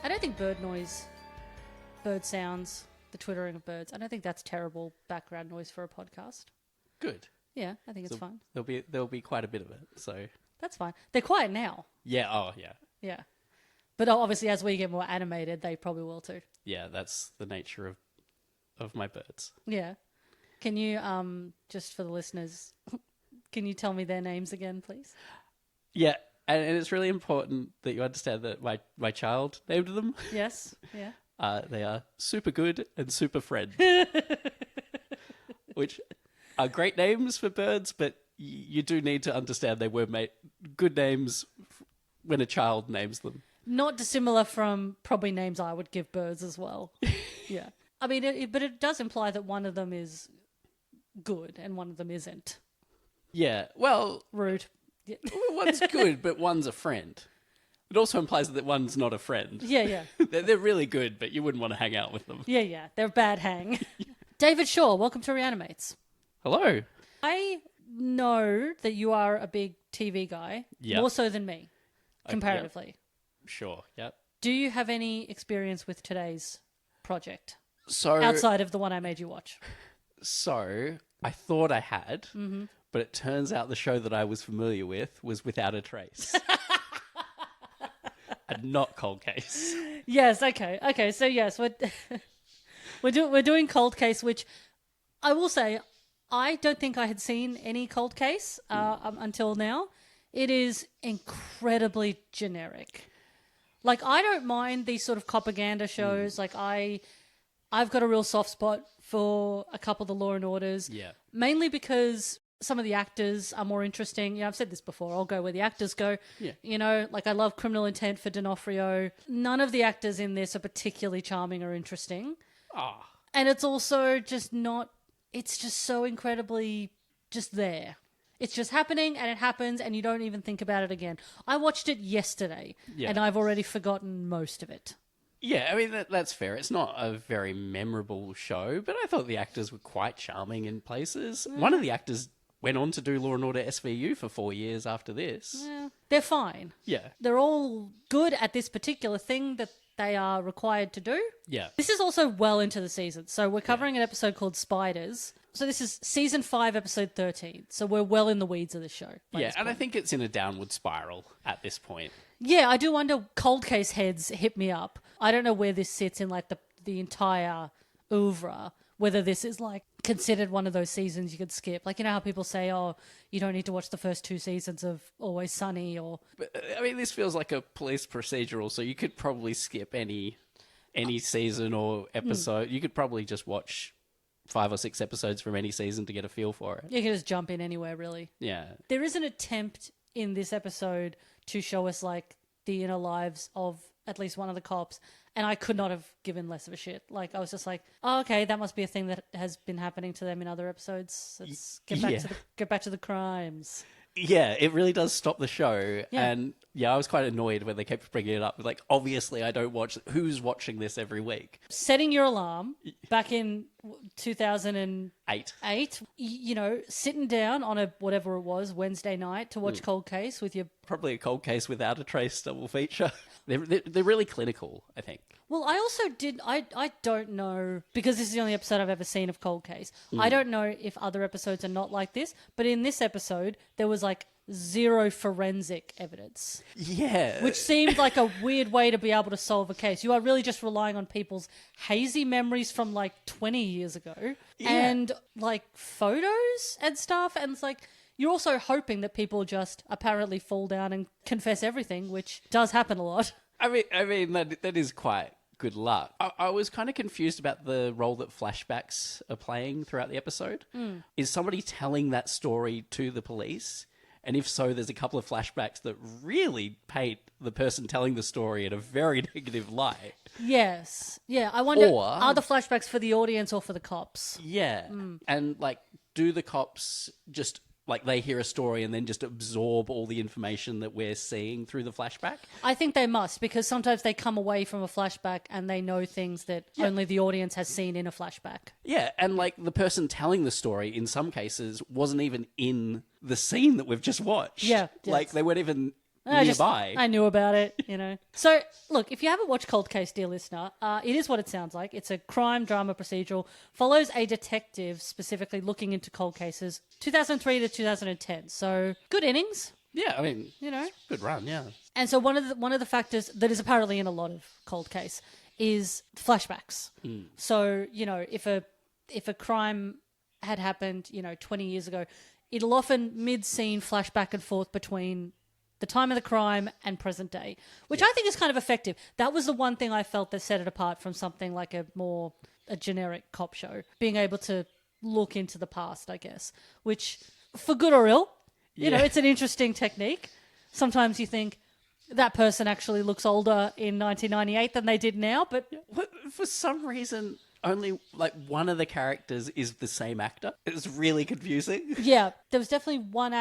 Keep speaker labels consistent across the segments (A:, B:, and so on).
A: I don't think bird sounds, the twittering of birds, I don't think that's terrible background noise for a podcast.
B: Good.
A: Yeah, I think it's fine.
B: There'll be quite a bit of it, so...
A: That's fine. They're quiet now.
B: Yeah, oh, yeah.
A: Yeah. But obviously, as we get more animated, they probably will too.
B: Yeah, that's the nature of my birds.
A: Yeah. Can you, just for the listeners, can you tell me their names again, please?
B: Yeah, and it's really important that you understand that my child named them.
A: Yes, yeah.
B: They are Super Good and Super Friend, which are great names for birds, but you do need to understand they were good names when a child names them. Not
A: dissimilar from probably names I would give birds as well. Yeah. I mean, but it does imply that one of them is good and one of them isn't.
B: Yeah, well...
A: Rude. Yeah.
B: One's good, but one's a friend. It also implies that one's not a friend.
A: Yeah, yeah.
B: They're really good, but you wouldn't want to hang out with them.
A: Yeah, yeah. They're a bad hang. David Shaw, welcome to Reanimates.
B: Hello.
A: I know that you are a big TV guy, more so than me, comparatively.
B: Yep. Sure, yep.
A: Do you have any experience with today's project?
B: So
A: outside of the one I made you watch.
B: So, I thought I had, but it turns out the show that I was familiar with was Without a Trace. And not Cold Case.
A: Yes, okay. Okay, so yes, we're doing Cold Case, which I will say I don't think I had seen any Cold Case until now. It is incredibly generic. Like, I don't mind these sort of propaganda shows. Like, I've got a real soft spot for a couple of the Law and Orders.
B: Yeah.
A: Mainly because some of the actors are more interesting. You know, I've said this before. I'll go where the actors go.
B: Yeah.
A: You know, like I love Criminal Intent for D'Onofrio. None of the actors in this are particularly charming or interesting.
B: Ah.
A: And it's also just not... It's just so incredibly just there. It's just happening and it happens and you don't even think about it again. I watched it yesterday and I've already forgotten most of it.
B: Yeah, I mean, that's fair. It's not a very memorable show, but I thought the actors were quite charming in places. One of the actors went on to do Law and Order SVU for 4 years after this.
A: Yeah. They're fine.
B: Yeah.
A: They're all good at this particular thing that they are required to do.
B: Yeah.
A: This is also well into the season. So we're covering an episode called Spiders. So this is season 5, episode 13. So we're well in the weeds of the show.
B: Yeah, and I think it's in a downward spiral at this point.
A: Yeah, I do wonder, Cold Case heads hit me up. I don't know where this sits in like the entire oeuvre, whether this is like considered one of those seasons you could skip. Like, you know how people say, oh, you don't need to watch the first 2 seasons of Always Sunny or...
B: But, I mean, this feels like a police procedural, so you could probably skip any season or episode. You could probably just watch 5 or 6 episodes from any season to get a feel for it.
A: You can just jump in anywhere, really.
B: Yeah.
A: There is an attempt in this episode to show us like the inner lives of at least one of the cops, and I could not have given less of a shit. Like, I was just like, oh, okay, that must be a thing that has been happening to them in other episodes. Let's get back to the crimes.
B: Yeah, it really does stop the show. Yeah. And yeah, I was quite annoyed when they kept bringing it up. Like, obviously I don't watch... Who's watching this every week?
A: Setting your alarm back in 2008. You know, sitting down on a, whatever it was, Wednesday night to watch Cold Case with your...
B: Probably a Cold Case Without a Trace double feature. They're really clinical, I think.
A: Well, I also did... I don't know, because this is the only episode I've ever seen of Cold Case. I don't know if other episodes are not like this, but in this episode, there was like 0 forensic evidence.
B: Yeah.
A: Which seemed like a weird way to be able to solve a case. You are really just relying on people's hazy memories from like 20 years ago and like photos and stuff. And it's like, you're also hoping that people just apparently fall down and confess everything, which does happen a lot.
B: I mean that is quite good luck. I was kind of confused about the role that flashbacks are playing throughout the episode. Is somebody telling that story to the police? And if so, there's a couple of flashbacks that really paint the person telling the story in a very negative light.
A: Yes. Yeah, I wonder, are the flashbacks for the audience or for the cops?
B: Yeah. And, like, do the cops just... Like, they hear a story and then just absorb all the information that we're seeing through the flashback?
A: I think they must, because sometimes they come away from a flashback and they know things that only the audience has seen in a flashback.
B: Yeah, and, like, the person telling the story, in some cases, wasn't even in the scene that we've just watched.
A: Yeah.
B: Like, they weren't even nearby.
A: I knew about it, you know. So, look, if you haven't watched Cold Case, dear listener, it is what it sounds like. It's a crime drama procedural, follows a detective specifically looking into cold cases, 2003 to 2010. So, good innings.
B: Yeah, I mean,
A: you know,
B: good run, yeah.
A: And so one of the factors that is apparently in a lot of Cold Case is flashbacks. So, you know, if a crime had happened, 20 years ago, it'll often mid-scene flash back and forth between the time of the crime and present day, which I think is kind of effective. That was the one thing I felt that set it apart from something like a generic cop show, being able to look into the past, I guess, which, for good or ill, you know, it's an interesting technique. Sometimes you think that person actually looks older in 1998 than they did now, but
B: for some reason, only like one of the characters is the same actor. It's really confusing.
A: Yeah, there was definitely one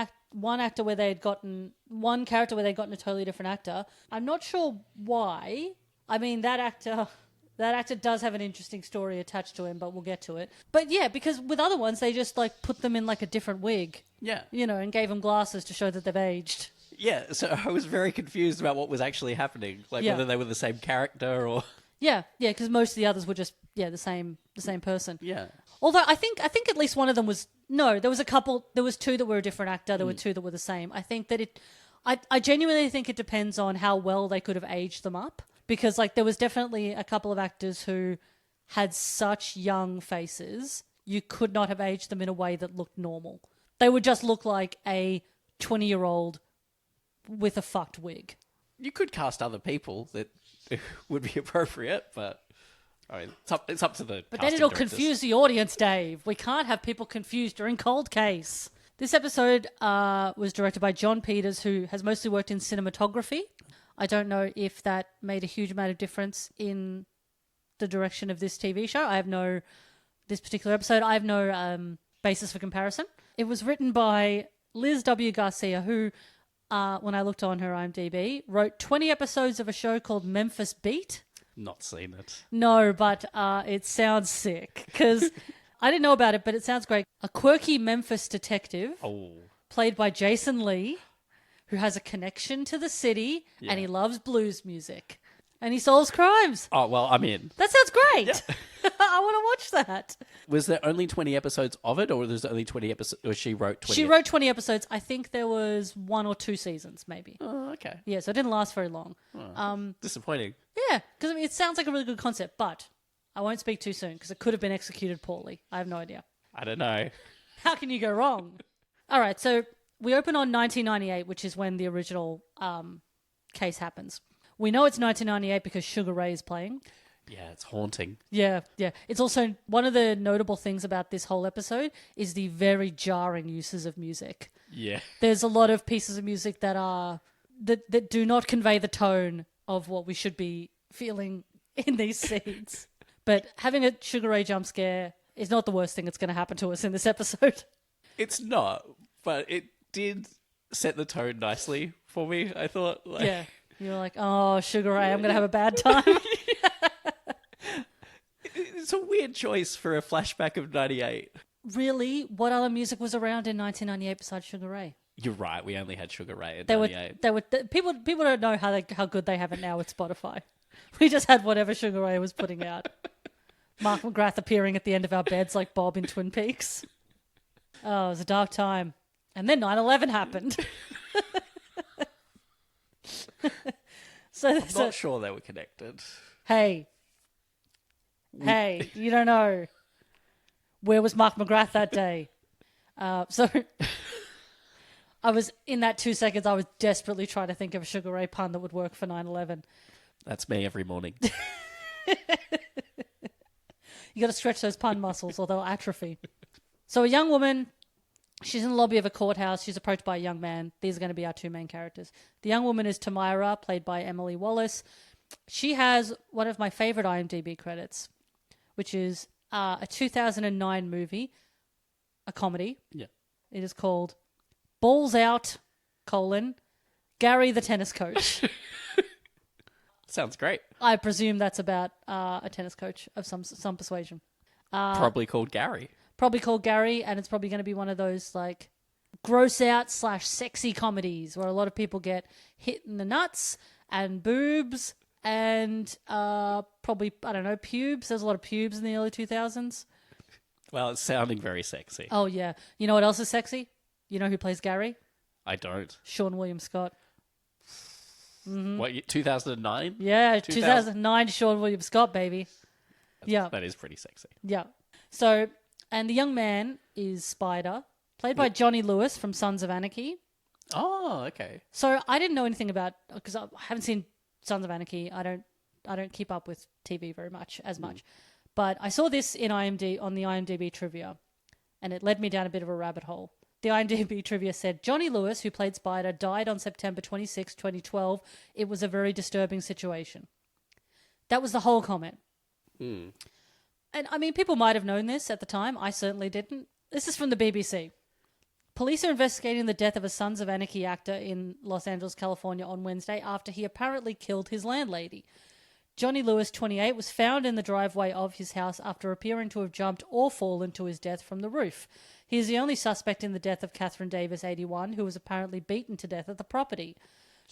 A: actor where they had gotten one character where they'd gotten a totally different actor. I'm not sure why. I mean, that actor does have an interesting story attached to him, but we'll get to it. But yeah, because with other ones, they just like put them in like a different wig.
B: Yeah.
A: And gave them glasses to show that they've aged.
B: Yeah, so I was very confused about what was actually happening, like whether they were the same character or...
A: Yeah, because most of the others were just the same person.
B: Yeah.
A: Although I think at least one of them was there was a couple. There was two that were a different actor. There were two that were the same. I think that I genuinely think it depends on how well they could have aged them up, because like there was definitely a couple of actors who had such young faces you could not have aged them in a way that looked normal. They would just look like a 20-year-old with a fucked wig.
B: You could cast other people that would be appropriate, but I mean, it's up to the
A: But then it'll confuse the audience, Dave. We can't have people confused during Cold Case. This episode was directed by John Peters, who has mostly worked in cinematography. I don't know if that made a huge amount of difference in the direction of this TV show. This particular episode, I have no basis for comparison. It was written by Liz W. Garcia, who, when I looked on her IMDb, wrote 20 episodes of a show called Memphis Beat.
B: Not seen it.
A: No, but it sounds sick, because I didn't know about it, but it sounds great. A quirky Memphis detective, played by Jason Lee, who has a connection to the city, and he loves blues music. And he solves crimes.
B: Oh, well, I'm in.
A: That sounds great. Yeah. I want to watch that.
B: Was there only 20 episodes of it, or there's only 20 episodes, or she wrote 20?
A: She wrote 20 episodes. I think there was 1 or 2 seasons, maybe.
B: Oh, okay.
A: Yeah, so it didn't last very long.
B: Disappointing.
A: Yeah, because it sounds like a really good concept, but I won't speak too soon, because it could have been executed poorly. I have no idea.
B: I don't know.
A: How can you go wrong? All right, so we open on 1998, which is when the original case happens. We know it's 1998 because Sugar Ray is playing.
B: Yeah, it's haunting.
A: Yeah. It's also one of the notable things about this whole episode is the very jarring uses of music.
B: Yeah.
A: There's a lot of pieces of music that do not convey the tone of what we should be feeling in these scenes. But having a Sugar Ray jump scare is not the worst thing that's going to happen to us in this episode.
B: It's not, but it did set the tone nicely for me, I thought.
A: Yeah. You're like, oh, Sugar Ray, I'm going to have a bad time.
B: It's a weird choice for a flashback of 98.
A: Really? What other music was around in 1998 besides Sugar Ray?
B: You're right. We only had Sugar Ray in 98.
A: People don't know how good they have it now with Spotify. We just had whatever Sugar Ray was putting out. Mark McGrath appearing at the end of our beds like Bob in Twin Peaks. Oh, it was a dark time. And then 9/11 happened.
B: I'm not sure they were connected.
A: Hey, you don't know. Where was Mark McGrath that day? So I was, in that 2 seconds, I was desperately trying to think of a Sugar Ray pun that would work for 9/11.
B: That's me every morning.
A: You got to stretch those pun muscles or they'll atrophy. So a young woman, she's in the lobby of a courthouse. She's approached by a young man. These are going to be our two main characters. The young woman is Tamira, played by Emily Wallace. She has one of my favorite IMDb credits, which is a 2009 movie, a comedy.
B: Yeah.
A: It is called Balls Out, Gary the Tennis Coach.
B: Sounds great.
A: I presume that's about a tennis coach of some persuasion.
B: Probably called Gary.
A: Probably called Gary, and it's probably going to be one of those like gross out / sexy comedies where a lot of people get hit in the nuts and boobs and probably, I don't know, pubes. There's a lot of pubes in the early 2000s.
B: Well, it's sounding very sexy.
A: Oh, yeah. You know what else is sexy? You know who plays Gary?
B: I don't.
A: Sean William Scott.
B: Mm-hmm. What, 2009?
A: Yeah, 2009 Sean William Scott, baby. Yeah.
B: That is pretty sexy.
A: Yeah. So, and the young man is Spider, played by Johnny Lewis from Sons of Anarchy.
B: Oh, okay.
A: So I didn't know anything about, because I haven't seen Sons of Anarchy. I don't keep up with TV very much, as much. But I saw this in on the IMDb trivia, and it led me down a bit of a rabbit hole. The IMDb trivia said, Johnny Lewis, who played Spider, died on September 26, 2012. It was a very disturbing situation. That was the whole comment. And I mean, people might have known this at the time. I certainly didn't. This is from the BBC. Police are investigating the death of a Sons of Anarchy actor in Los Angeles, California on Wednesday after he apparently killed his landlady. Johnny Lewis, 28, was found in the driveway of his house after appearing to have jumped or fallen to his death from the roof. He is the only suspect in the death of Catherine Davis, 81, who was apparently beaten to death at the property.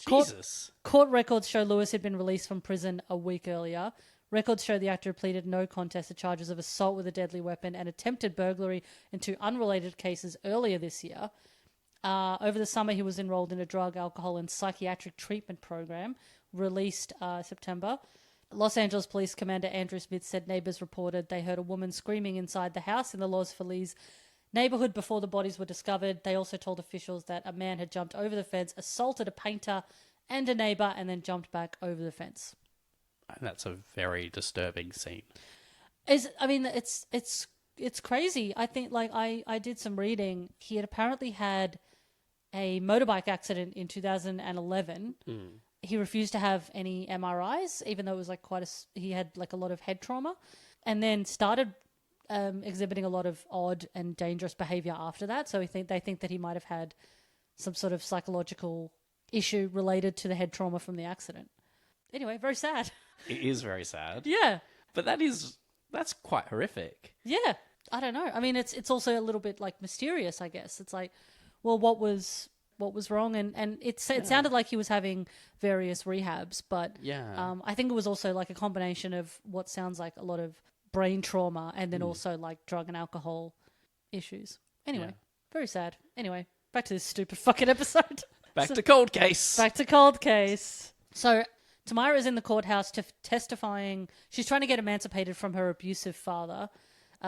B: Jesus.
A: Court records show Lewis had been released from prison a week earlier. Records show the actor pleaded no contest to charges of assault with a deadly weapon and attempted burglary in 2 unrelated cases earlier this year. Over the summer, he was enrolled in a drug, alcohol, and psychiatric treatment program, released September. Los Angeles Police Commander Andrew Smith said neighbors reported they heard a woman screaming inside the house in the Los Feliz neighborhood before the bodies were discovered. They also told officials that a man had jumped over the fence, assaulted a painter and a neighbor, and then jumped back over the fence.
B: And that's a very disturbing scene.
A: It's crazy. I think, like, I did some reading. He had apparently had a motorbike accident in 2011. He refused to have any MRIs, even though it was like he had like a lot of head trauma, and then started exhibiting a lot of odd and dangerous behavior after that. So they think that he might have had some sort of psychological issue related to the head trauma from the accident. Anyway, very sad.
B: It is very sad.
A: Yeah.
B: But that's quite horrific.
A: Yeah. I don't know. I mean, it's also a little bit like mysterious, I guess. It's like, well, what was wrong? And it sounded like he was having various rehabs, but I think it was also like a combination of what sounds like a lot of brain trauma and then also like drug and alcohol issues. Anyway, very sad. Anyway, back to this stupid fucking episode.
B: Back to Cold Case.
A: Back to Cold Case. So Tamara is in the courthouse testifying. She's trying to get emancipated from her abusive father.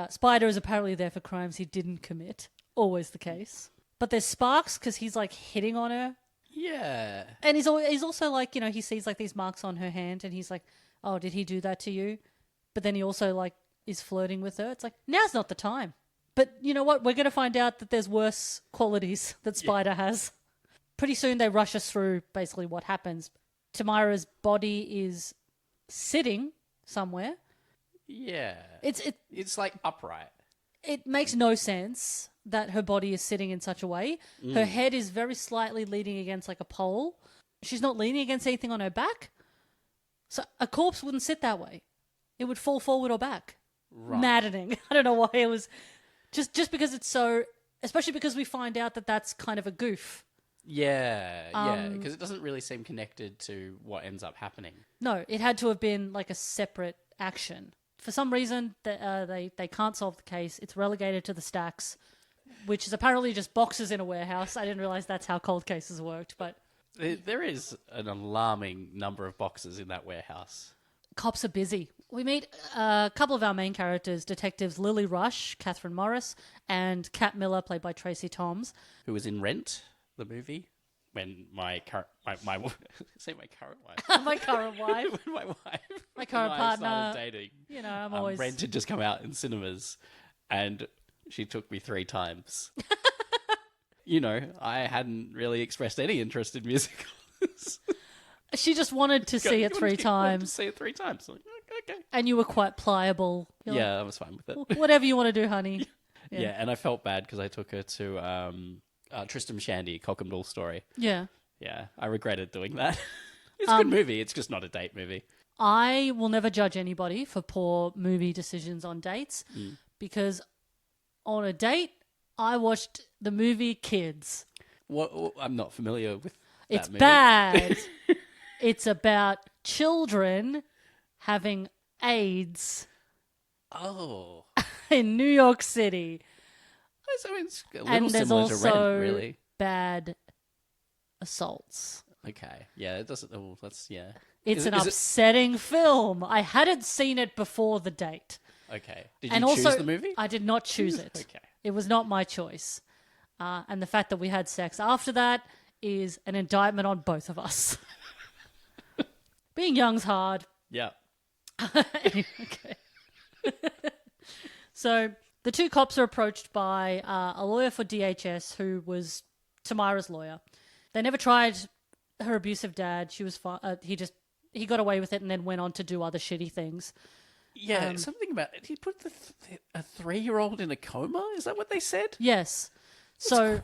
A: Spider is apparently there for crimes he didn't commit. Always the case. But there's sparks because he's like hitting on her.
B: Yeah.
A: And he's also like, you know, he sees like these marks on her hand and he's like, oh, did he do that to you? But then he also like is flirting with her. It's like, now's not the time. But you know what? We're going to find out that there's worse qualities that Spider has. Pretty soon they rush us through basically what happens. Tamara's body is sitting somewhere.
B: Yeah. It's like upright.
A: It makes no sense that her body is sitting in such a way. Her head is very slightly leaning against like a pole. She's not leaning against anything on her back. So a corpse wouldn't sit that way. It would fall forward or back. Right. Maddening. I don't know why it was just because it's so, especially because we find out that that's kind of a goof.
B: Yeah, because it doesn't really seem connected to what ends up happening. No,
A: it had to have been like a separate action. For some reason, they can't solve the case. It's relegated to the stacks, which is apparently just boxes in a warehouse. I didn't realize that's how cold cases worked, but
B: there is an alarming number of boxes in that warehouse.
A: Cops are busy. We meet a couple of our main characters, detectives Lily Rush, Catherine Morris, and Kat Miller, played by Tracy Toms.
B: Who was in Rent, the movie, when my current wife...
A: my current wife.
B: When
A: my current partner.
B: started dating.
A: You know, I'm always...
B: Rent had just come out in cinemas, and she took me 3 times. You know, I hadn't really expressed any interest in musicals.
A: She just wanted to see it 3 times.
B: To see it 3 times. Like, okay.
A: And you were quite pliable.
B: I was fine with it.
A: Whatever you want to do, honey.
B: Yeah, and I felt bad because I took her to Tristram Shandy, Cock'em Story.
A: Yeah.
B: Yeah, I regretted doing that. It's a good movie. It's just not a date movie.
A: I will never judge anybody for poor movie decisions on dates because on a date, I watched the movie Kids.
B: What? I'm not familiar with that
A: It's
B: movie.
A: bad. It's about children having AIDS
B: Oh.
A: in New York City.
B: So it's a little
A: And there's
B: similar to
A: also
B: Rent, really.
A: bad assaults.
B: Okay. Yeah, it doesn't... Oh, that's... Yeah.
A: It's
B: Is
A: an
B: it- is it-
A: upsetting film. I hadn't seen it before the date.
B: Okay. Did
A: And
B: you
A: also,
B: choose the movie?
A: I did not choose it.
B: Okay.
A: It was not my choice. And the fact that we had sex after that is an indictment on both of us. Being young's hard.
B: Yeah.
A: Okay. So the two cops are approached by a lawyer for DHS who was Tamara's lawyer. They never tried her abusive dad. She was he got away with it and then went on to do other shitty things.
B: Yeah, something about... Did he put a 3-year-old in a coma? Is that what they said?
A: Yes. So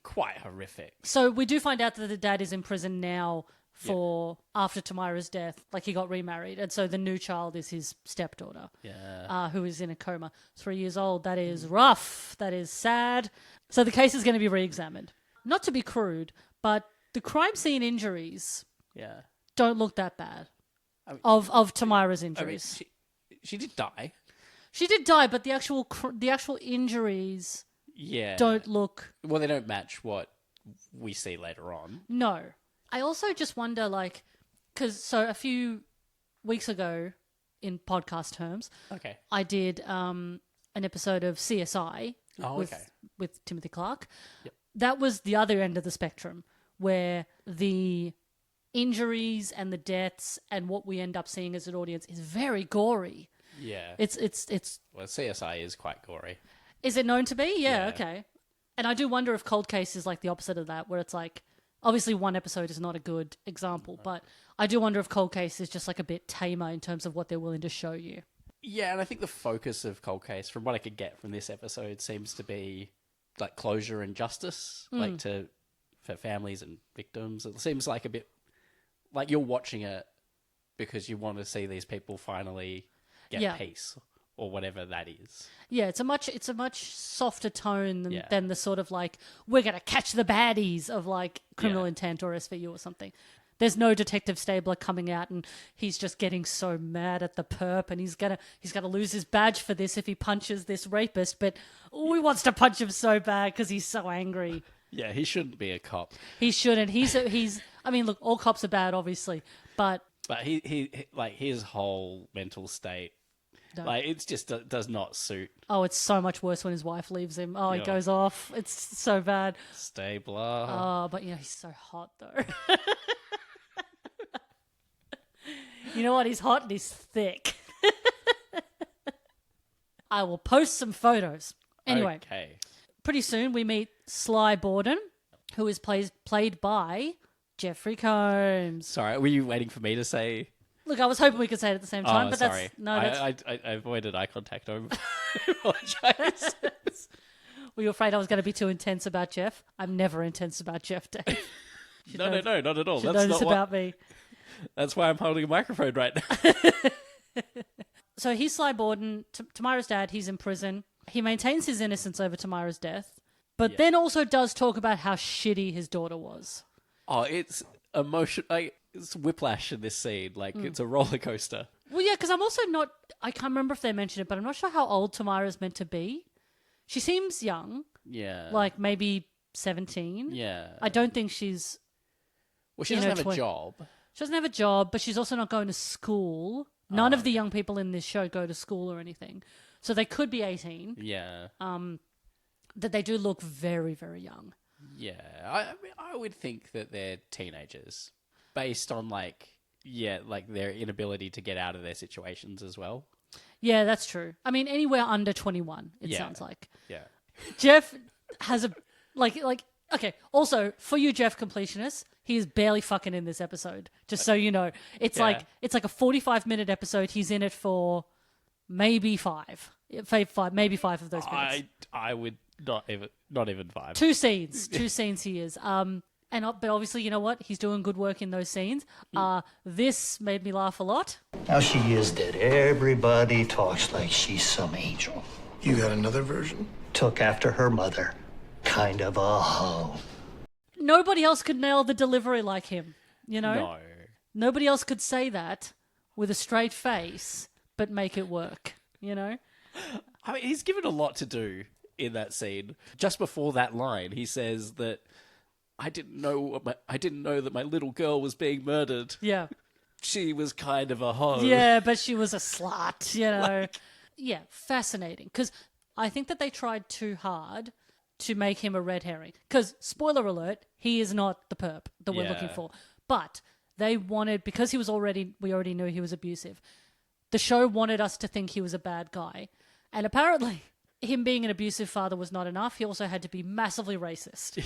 B: Quite horrific.
A: So we do find out that the dad is in prison now for after Tamara's death. Like, he got remarried. And so the new child is his stepdaughter.
B: Yeah.
A: Who is in a coma. 3 years old. That is rough. That is sad. So the case is going to be re-examined. Not to be crude, but the crime scene injuries
B: Yeah.
A: don't look that bad.
B: I mean-
A: Of Tamara's
B: I mean,
A: injuries.
B: she did die.
A: She did die, but the actual injuries
B: Yeah.
A: don't look...
B: Well, they don't match what we see later on.
A: No. I also just wonder, like... So a few weeks ago, in podcast terms,
B: Okay.
A: I did an episode of CSI
B: Oh,
A: with Timothy Clark.
B: Yep.
A: That was the other end of the spectrum, where the injuries and the deaths and what we end up seeing as an audience is very gory.
B: Yeah.
A: It's
B: Well, CSI is quite gory.
A: Is it known to be? Yeah,
B: Yeah.
A: okay. And I do wonder if Cold Case is like the opposite of that, where it's like, obviously one episode is not a good example, but I do wonder if Cold Case is just like a bit tamer in terms of what they're willing to show you.
B: Yeah, and I think the focus of Cold Case, from what I could get from this episode, seems to be like closure and justice, like for families and victims. It seems like a bit like you're watching it because you want to see these people finally get peace or whatever that is.
A: Yeah, it's a much softer tone than,
B: Yeah.
A: than the sort of like, we're gonna catch the baddies of like Criminal
B: Yeah.
A: Intent or SVU or something. There's no Detective Stabler coming out and he's just getting so mad at the perp and he's gonna lose his badge for this if he punches this rapist, but he wants to punch him so bad because he's so angry.
B: Yeah, he shouldn't be a cop.
A: He shouldn't. He's I mean, look, all cops are bad, obviously, but
B: he like his whole mental state,
A: No.
B: like it's just does not suit
A: oh, it's so much worse when his wife leaves him. Oh, he
B: Yeah.
A: goes off. It's so bad.
B: Stabler.
A: Oh, but he's so hot though. You know what? He's hot and he's thick. I will post some photos. Anyway,
B: Okay.
A: pretty soon we meet Sly Borden, who is played by Jeffrey Combs.
B: Sorry, were you waiting for me to say?
A: Look, I was hoping we could say it at the same time,
B: Oh,
A: but
B: sorry.
A: that's
B: I avoided eye contact. I apologize.
A: Were you afraid I was going to be too intense about Jeff? I'm never intense about Jeff, Dave.
B: No, not at all.
A: You
B: That's
A: know this
B: not
A: about me.
B: That's why I'm holding a microphone right now.
A: So he's Sly Borden, Tamara's dad. He's in prison. He maintains his innocence over Tamara's death, but then also does talk about how shitty his daughter was.
B: Oh, it's emotion. Like it's whiplash in this scene. Like it's a roller coaster.
A: Well, yeah, because I'm also not... I can't remember if they mentioned it, but I'm not sure how old Tamara's meant to be. She seems young,
B: Yeah.
A: like maybe 17.
B: Yeah.
A: I don't think she's...
B: Well, she
A: in
B: doesn't
A: her
B: have a job.
A: She doesn't have a job, but she's also not going to school. None of the young people in this show go to school or anything. So they could be 18.
B: Yeah.
A: That they do look very, very young.
B: Yeah. I mean, I would think that they're teenagers based on like their inability to get out of their situations as well.
A: Yeah, that's true. I mean, anywhere under 21, it
B: Yeah.
A: sounds like.
B: Yeah.
A: Jeff has a... Okay, also, for you Jeff completionists, he is barely fucking in this episode, just so you know. It's
B: Yeah.
A: like a 45-minute episode. He's in it for maybe five, maybe 5 of those minutes.
B: I would not even 5.
A: Two scenes he is. But obviously, you know what? He's doing good work in those scenes. This made me laugh a lot.
C: Now she is dead. Everybody talks like she's some angel. You got another version?
D: Took after her mother. Kind of a hoe.
A: Nobody else could nail the delivery like him, you know?
B: No.
A: Nobody else could say that with a straight face, but make it work, you know?
B: I mean, he's given a lot to do in that scene. Just before that line, he says that I didn't know that my little girl was being murdered.
A: Yeah.
B: She was kind of a hoe.
A: Yeah, but she was a slut, you know? Yeah, fascinating. Because I think that they tried too hard to make him a red herring. Because, spoiler alert, he is not the perp that we're looking for. But they wanted, because we already knew he was abusive, the show wanted us to think he was a bad guy. And apparently, him being an abusive father was not enough. He also had to be massively racist,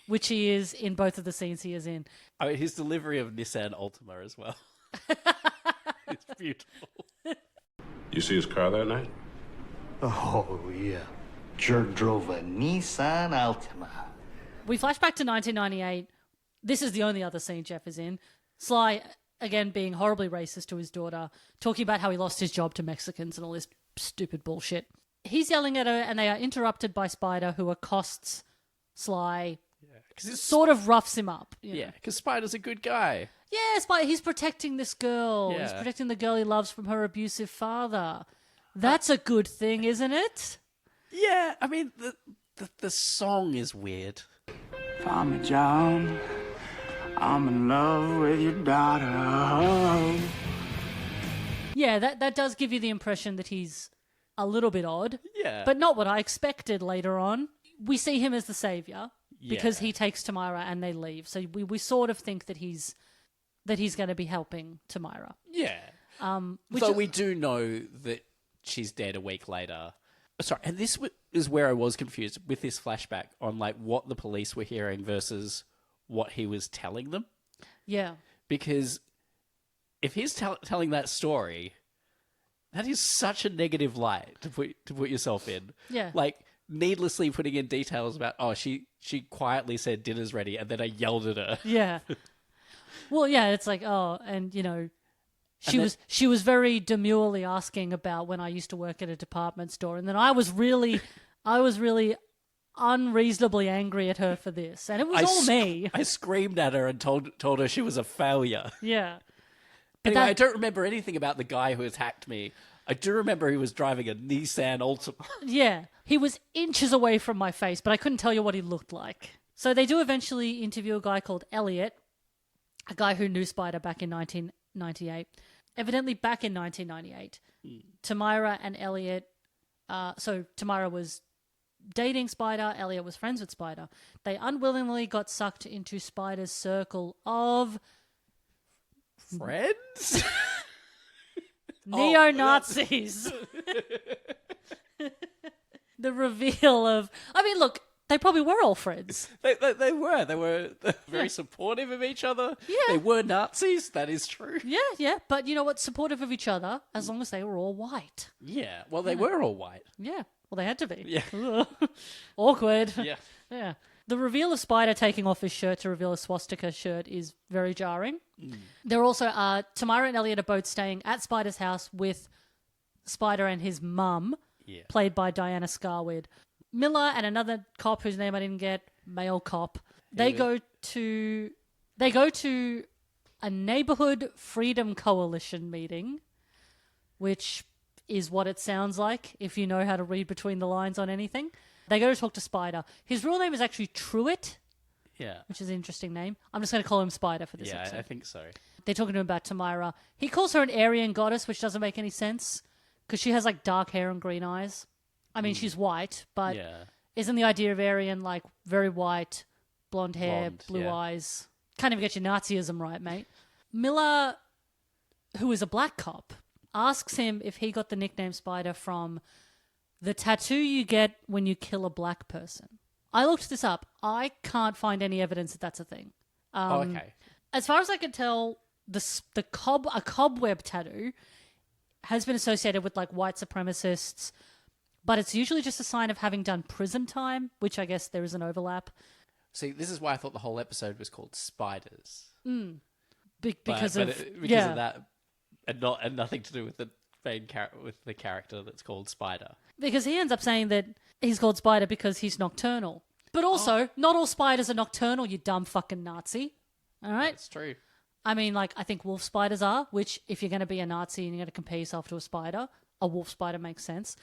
A: which he is in both of the scenes he is in.
B: I mean, his delivery of Nissan Altima as well. It's beautiful.
E: You see his car that night?
D: Oh, yeah. Jerk drove a Nissan Altima.
A: We flash back to 1998. This is the only other scene Jeff is in. Sly, again, being horribly racist to his daughter, talking about how he lost his job to Mexicans and all this stupid bullshit. He's yelling at her, and they are interrupted by Spider, who accosts Sly, sort of roughs him up.
B: Yeah, because Spider's a good guy.
A: Yeah, Spider, he's protecting this girl. He's
B: Yeah.
A: protecting the girl he loves from her abusive father. That's a good thing, isn't it?
B: Yeah, I mean, the song is weird.
F: Farmer John, I'm in love with your daughter.
A: Yeah, that does give you the impression that he's a little bit odd.
B: Yeah.
A: But not what I expected later on. We see him as the savior because
B: Yeah.
A: he takes Tamara and they leave. So we sort of think that he's going to be helping Tamara.
B: Yeah.
A: Which
B: So we do know that she's dead a week later. Sorry, and this is where I was confused with this flashback on like what the police were hearing versus what he was telling them.
A: Yeah.
B: Because if he's telling that story, that is such a negative light to put yourself in.
A: Yeah.
B: Like needlessly putting in details about she quietly said dinner's ready and then I yelled at her.
A: Yeah. Well, yeah, it's like, oh, and you know, she was very demurely asking about when I used to work at a department store, and then I was really unreasonably angry at her for this, and it was all me.
B: I screamed at her and told her she was a failure.
A: Yeah. But
B: Anyway, I don't remember anything about the guy who attacked me. I do remember he was driving a Nissan Altima.
A: Yeah, he was inches away from my face, but I couldn't tell you what he looked like. So they do eventually interview a guy called Elliot, a guy who knew Spider back in 1998. Evidently back in 1998, Tamara and Elliot, so Tamara was dating Spider, Elliot was friends with Spider. They unwillingly got sucked into Spider's circle of
B: Friends?
A: neo-Nazis. The reveal of... I mean, look, they probably were all friends.
B: They were very supportive of each other.
A: Yeah.
B: They were Nazis, that is true.
A: Yeah, but you know what? Supportive of each other, as long as they were all white.
B: Yeah, well, they were all white.
A: Yeah, well, they had to be.
B: Yeah.
A: Ugh. Awkward.
B: Yeah.
A: Yeah. The reveal of Spider taking off his shirt to reveal a swastika shirt is very jarring. There also are Tamara and Elliot are both staying at Spider's house with Spider and his mum, played by Diana Scarwood. Miller and another cop whose name I didn't get, male cop. They go to a neighborhood freedom coalition meeting, which is what it sounds like if you know how to read between the lines on anything. They go to talk to Spider. His real name is actually Truitt, which is an interesting name. I'm just going to call him Spider for this episode.
B: Yeah, I think so.
A: They're talking to him about Tamara. He calls her an Aryan goddess, which doesn't make any sense because she has like dark hair and green eyes. I mean, she's white, but isn't the idea of Aryan like very white, blonde hair, blue eyes? Can't even get your Nazism right, mate. Miller, who is a black cop, asks him if he got the nickname Spider from the tattoo you get when you kill a black person. I looked this up. I can't find any evidence that that's a thing.
B: Okay.
A: As far as I can tell, a cobweb tattoo has been associated with like white supremacists, but it's usually just a sign of having done prison time, which I guess there is an overlap.
B: See, this is why I thought the whole episode was called Spiders.
A: Because of
B: that, and nothing to do with the with the character that's called Spider.
A: Because he ends up saying that he's called Spider because he's nocturnal. But also, not all spiders are nocturnal, you dumb fucking Nazi. All right?
B: That's true.
A: I mean, like, I think wolf spiders are, which if you're going to be a Nazi and you're going to compare yourself to a spider, a wolf spider makes sense.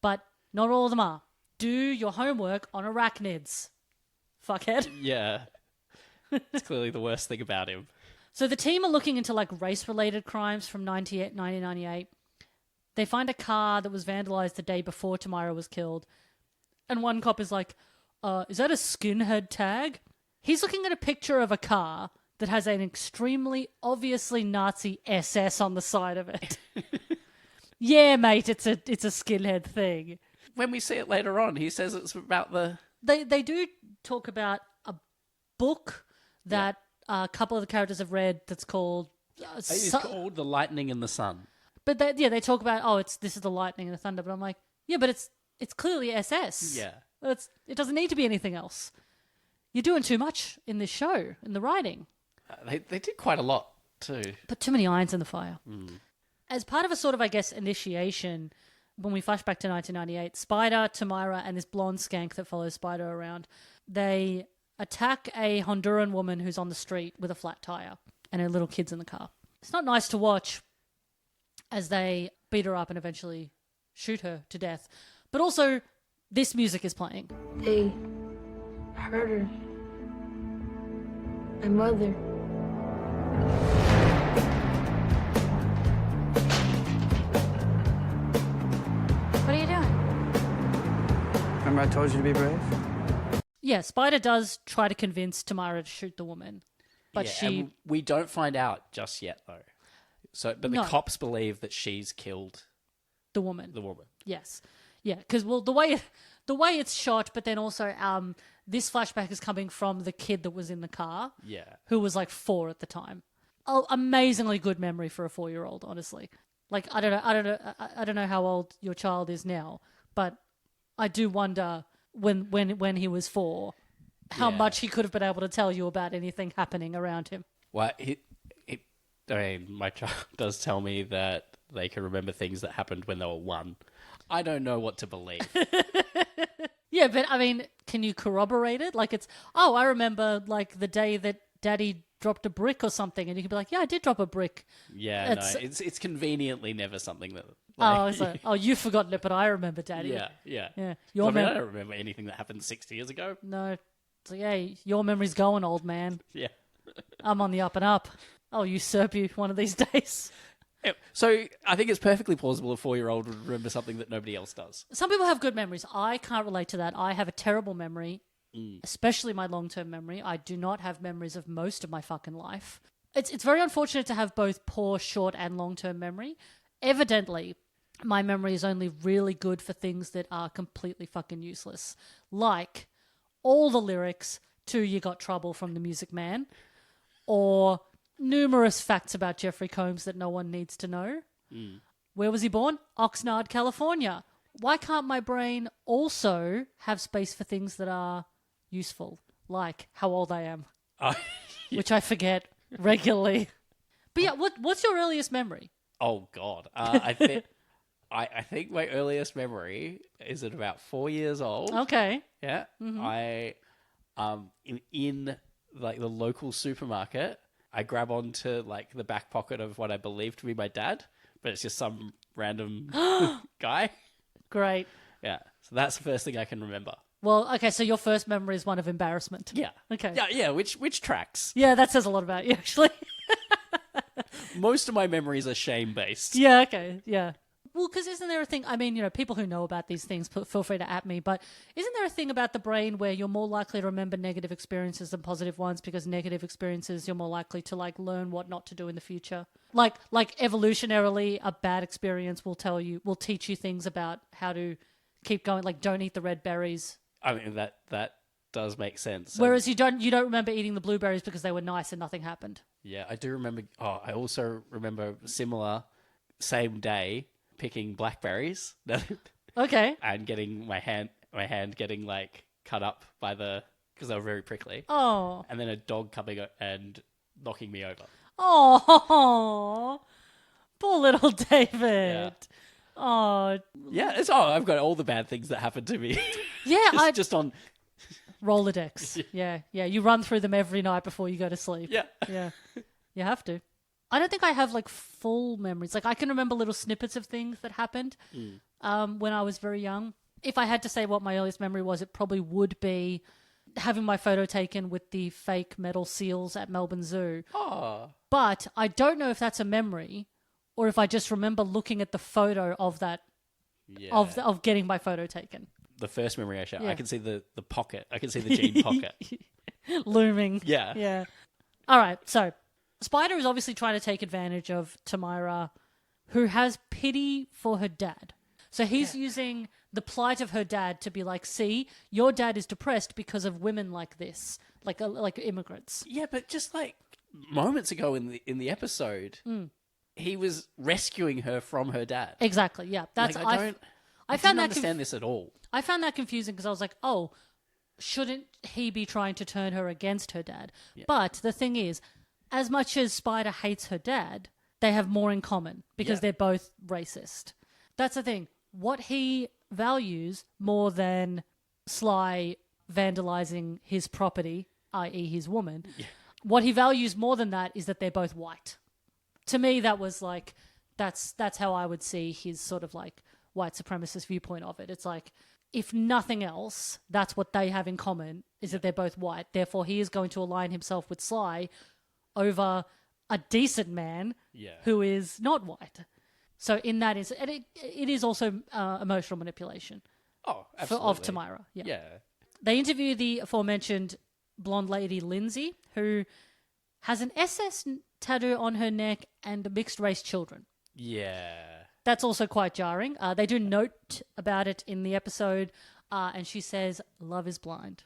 A: But not all of them are. Do your homework on arachnids, fuckhead.
B: Yeah. It's clearly the worst thing about him.
A: So the team are looking into, like, race-related crimes from 1998. They find a car that was vandalized the day before Tamara was killed. And one cop is like, is that a skinhead tag? He's looking at a picture of a car that has an extremely obviously Nazi SS on the side of it. Yeah, mate, it's a skinhead thing.
B: When we see it later on, he says it's about the...
A: They do talk about a book that a couple of the characters have read that's called...
B: It's called The Lightning and the Sun.
A: But they talk about, this is the lightning and the thunder. But I'm like, yeah, but it's clearly SS.
B: Yeah.
A: It doesn't need to be anything else. You're doing too much in this show, in the writing.
B: They did quite a lot, too.
A: Put too many irons in the fire. As part of a sort of, I guess, initiation, when we flash back to 1998, Spider, Tamara, and this blonde skank that follows Spider around, they attack a Honduran woman who's on the street with a flat tire and her little kids in the car. It's not nice to watch as they beat her up and eventually shoot her to death. But also, this music is playing.
C: They hurt her. My mother.
A: What are you doing?
F: Remember I told you to be brave?
A: Yeah, Spider does try to convince Tamara to shoot the woman. But
B: and we don't find out just yet, though. But the cops believe that she's killed
A: the woman.
B: Yes.
A: Yeah, because, well, the way it's shot, but then also this flashback is coming from the kid that was in the car.
B: Yeah.
A: Who was like 4 at the time. Oh, amazingly good memory for a 4-year-old, honestly. Like, I don't know how old your child is now, but I do wonder when he was 4, how much he could have been able to tell you about anything happening around him.
B: Well, my child does tell me that they can remember things that happened when they were 1. I don't know what to believe.
A: Yeah, but I mean, can you corroborate it? Like I remember like the day that Daddy dropped a brick or something, and you can be like, yeah, I did drop a brick.
B: Yeah, it's convenely never something that... Like,
A: you've forgotten it, but I remember, Daddy.
B: Yeah.
A: I
B: don't remember anything that happened 6 years ago.
A: No. It's like, hey, your memory's going, old man.
B: Yeah.
A: I'm on the up and up. I'll usurp you one of these days.
B: So I think it's perfectly plausible a 4-year-old would remember something that nobody else does.
A: Some people have good memories. I can't relate to that. I have a terrible memory, especially my long-term memory. I do not have memories of most of my fucking life. It's very unfortunate to have both poor, short, and long-term memory. Evidently, my memory is only really good for things that are completely fucking useless. Like all the lyrics to You Got Trouble from The Music Man, or numerous facts about Jeffrey Combs that no one needs to know. Where was he born? Oxnard, California. Why can't my brain also have space for things that are useful, like how old I am, which I forget regularly? But yeah, what's your earliest memory?
B: Oh God, I think my earliest memory is at about 4 years old.
A: Okay.
B: Yeah, I in like the local supermarket, I grab onto like the back pocket of what I believe to be my dad, but it's just some random guy.
A: Great.
B: Yeah, so that's the first thing I can remember.
A: Well, okay, so your first memory is one of embarrassment.
B: Yeah.
A: Okay.
B: Yeah, which tracks.
A: Yeah, that says a lot about you, actually.
B: Most of my memories are shame-based.
A: Yeah, okay, yeah. Well, because isn't there a thing, I mean, people who know about these things, feel free to at me, but isn't there a thing about the brain where you're more likely to remember negative experiences than positive ones, because negative experiences, you're more likely to, like, learn what not to do in the future? Like evolutionarily, a bad experience will teach you things about how to keep going, like, don't eat the red berries.
B: I mean, that does make sense.
A: Whereas you don't remember eating the blueberries because they were nice and nothing happened.
B: Yeah, I do remember, I also remember similar, same day, picking blackberries.
A: Okay.
B: And getting my hand getting like cut up because they were very prickly.
A: Oh.
B: And then a dog coming and knocking me over.
A: Oh. Poor little David. Oh,
B: Yeah, I've got all the bad things that happened to me.
A: yeah.
B: just on.
A: Rolodex. Yeah. You run through them every night before you go to sleep.
B: Yeah.
A: Yeah. You have to. I don't think I have like full memories. Like I can remember little snippets of things that happened when I was very young. If I had to say what my earliest memory was, it probably would be having my photo taken with the fake metal seals at Melbourne Zoo.
B: Oh.
A: But I don't know if that's a memory or if I just remember looking at the photo of that of getting my photo taken.
B: The first memory I share,
A: Yeah.
B: I can see the pocket. I can see the jean pocket.
A: Looming.
B: Yeah.
A: Yeah. All right. So Spider is obviously trying to take advantage of Tamira, who has pity for her dad. So he's using the plight of her dad to be like, see, your dad is depressed because of women like this, like immigrants.
B: Yeah, but just like moments ago in the episode, he was rescuing her from her dad.
A: Exactly. Yeah. That's
B: Like, I
A: found
B: didn't
A: that
B: understand this at all.
A: I found that confusing because I was like, oh, shouldn't he be trying to turn her against her dad? Yeah. But the thing is, as much as Spider hates her dad, they have more in common because they're both racist. That's the thing. What he values more than Sly vandalizing his property, i.e. his woman, what he values more than that is that they're both white. To me, that was like, that's how I would see his sort of like white supremacist viewpoint of it. It's like, if nothing else, that's what they have in common, is that they're both white. Therefore, he is going to align himself with Sly over a decent man who is not white. So in that is, and it is also emotional manipulation.
B: Oh, absolutely.
A: Of Tamira.
B: Yeah.
A: They interview the aforementioned blonde lady Lindsay, who has an SS tattoo on her neck and mixed race children.
B: Yeah.
A: That's also quite jarring. They do note about it in the episode, and she says, "Love is blind."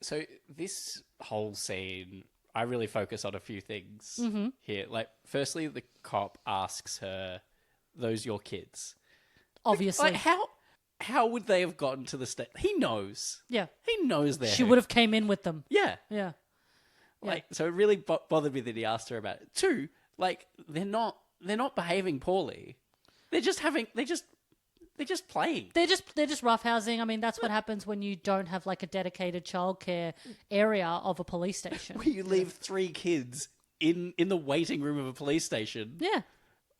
B: So this whole scene, I really focus on a few things here. Like, firstly, the cop asks her, "Those your kids?"
A: Obviously.
B: Like, how would they have gotten to the state? He knows.
A: Yeah.
B: He knows they're
A: She would have came in with them.
B: Yeah.
A: Yeah.
B: Like, so it really bothered me that he asked her about it. Two, like, they're not behaving poorly. They're just playing.
A: They're just roughhousing. I mean, that's what happens when you don't have like a dedicated childcare area of a police station.
B: Where you leave 3 kids in the waiting room of a police station.
A: Yeah.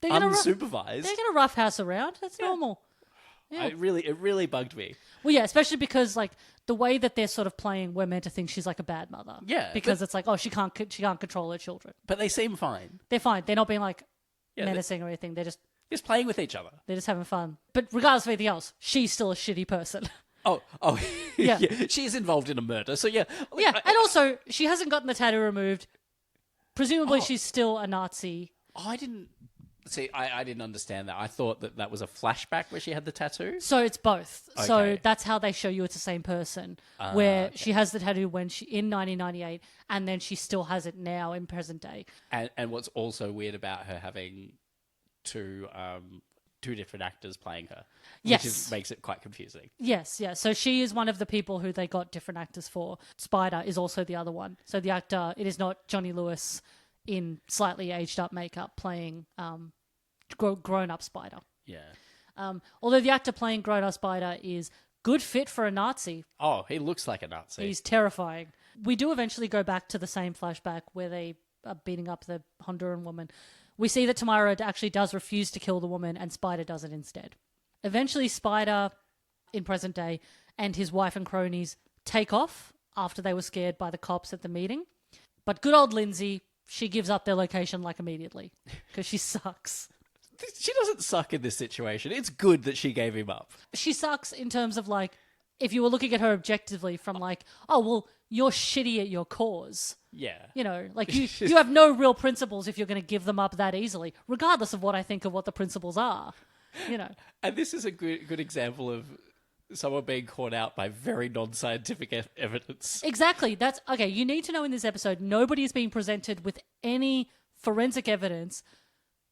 A: They're gonna
B: unsupervised.
A: They're going to roughhouse around. That's normal. Yeah.
B: It really bugged me.
A: Well, yeah, especially because like the way that they're sort of playing, we're meant to think she's like a bad mother.
B: Yeah,
A: because it's like, oh, she can't control her children.
B: But they seem fine.
A: They're fine. They're not being like
B: Yeah,
A: menacing or anything. They're just
B: playing with each other.
A: They're just having fun. But regardless of anything else, she's still a shitty person.
B: Oh,
A: Yeah.
B: yeah. She's involved in a murder, so yeah.
A: Yeah, and also she hasn't gotten the tattoo removed. Presumably, she's still a Nazi.
B: I didn't see. I didn't understand that. I thought that was a flashback where she had the tattoo.
A: So it's both. So
B: Okay.
A: that's how they show you it's the same person. Where she has the tattoo in 1998, and then she still has it now in present day.
B: And what's also weird about her having two different actors playing her,
A: Yes.
B: makes it quite confusing.
A: Yes, yeah. So she is one of the people who they got different actors for. Spider is also the other one. So the actor, it is not Johnny Lewis in slightly aged up makeup playing grown up Spider.
B: Yeah.
A: Although the actor playing grown up Spider is good fit for a Nazi.
B: Oh, he looks like a Nazi.
A: He's terrifying. We do eventually go back to the same flashback where they are beating up the Honduran woman. We see that Tamira actually does refuse to kill the woman and Spider does it instead. Eventually, Spider, in present day, and his wife and cronies take off after they were scared by the cops at the meeting. But good old Lindsay, she gives up their location like immediately because she sucks.
B: She doesn't suck in this situation. It's good that she gave him up.
A: She sucks in terms of like, if you were looking at her objectively from like, oh, well, you're shitty at your cause.
B: Yeah.
A: You know, like you have no real principles if you're going to give them up that easily, regardless of what I think of what the principles are, you know.
B: And this is a good example of someone being caught out by very non-scientific evidence.
A: Exactly. That's okay. You need to know in this episode, nobody is being presented with any forensic evidence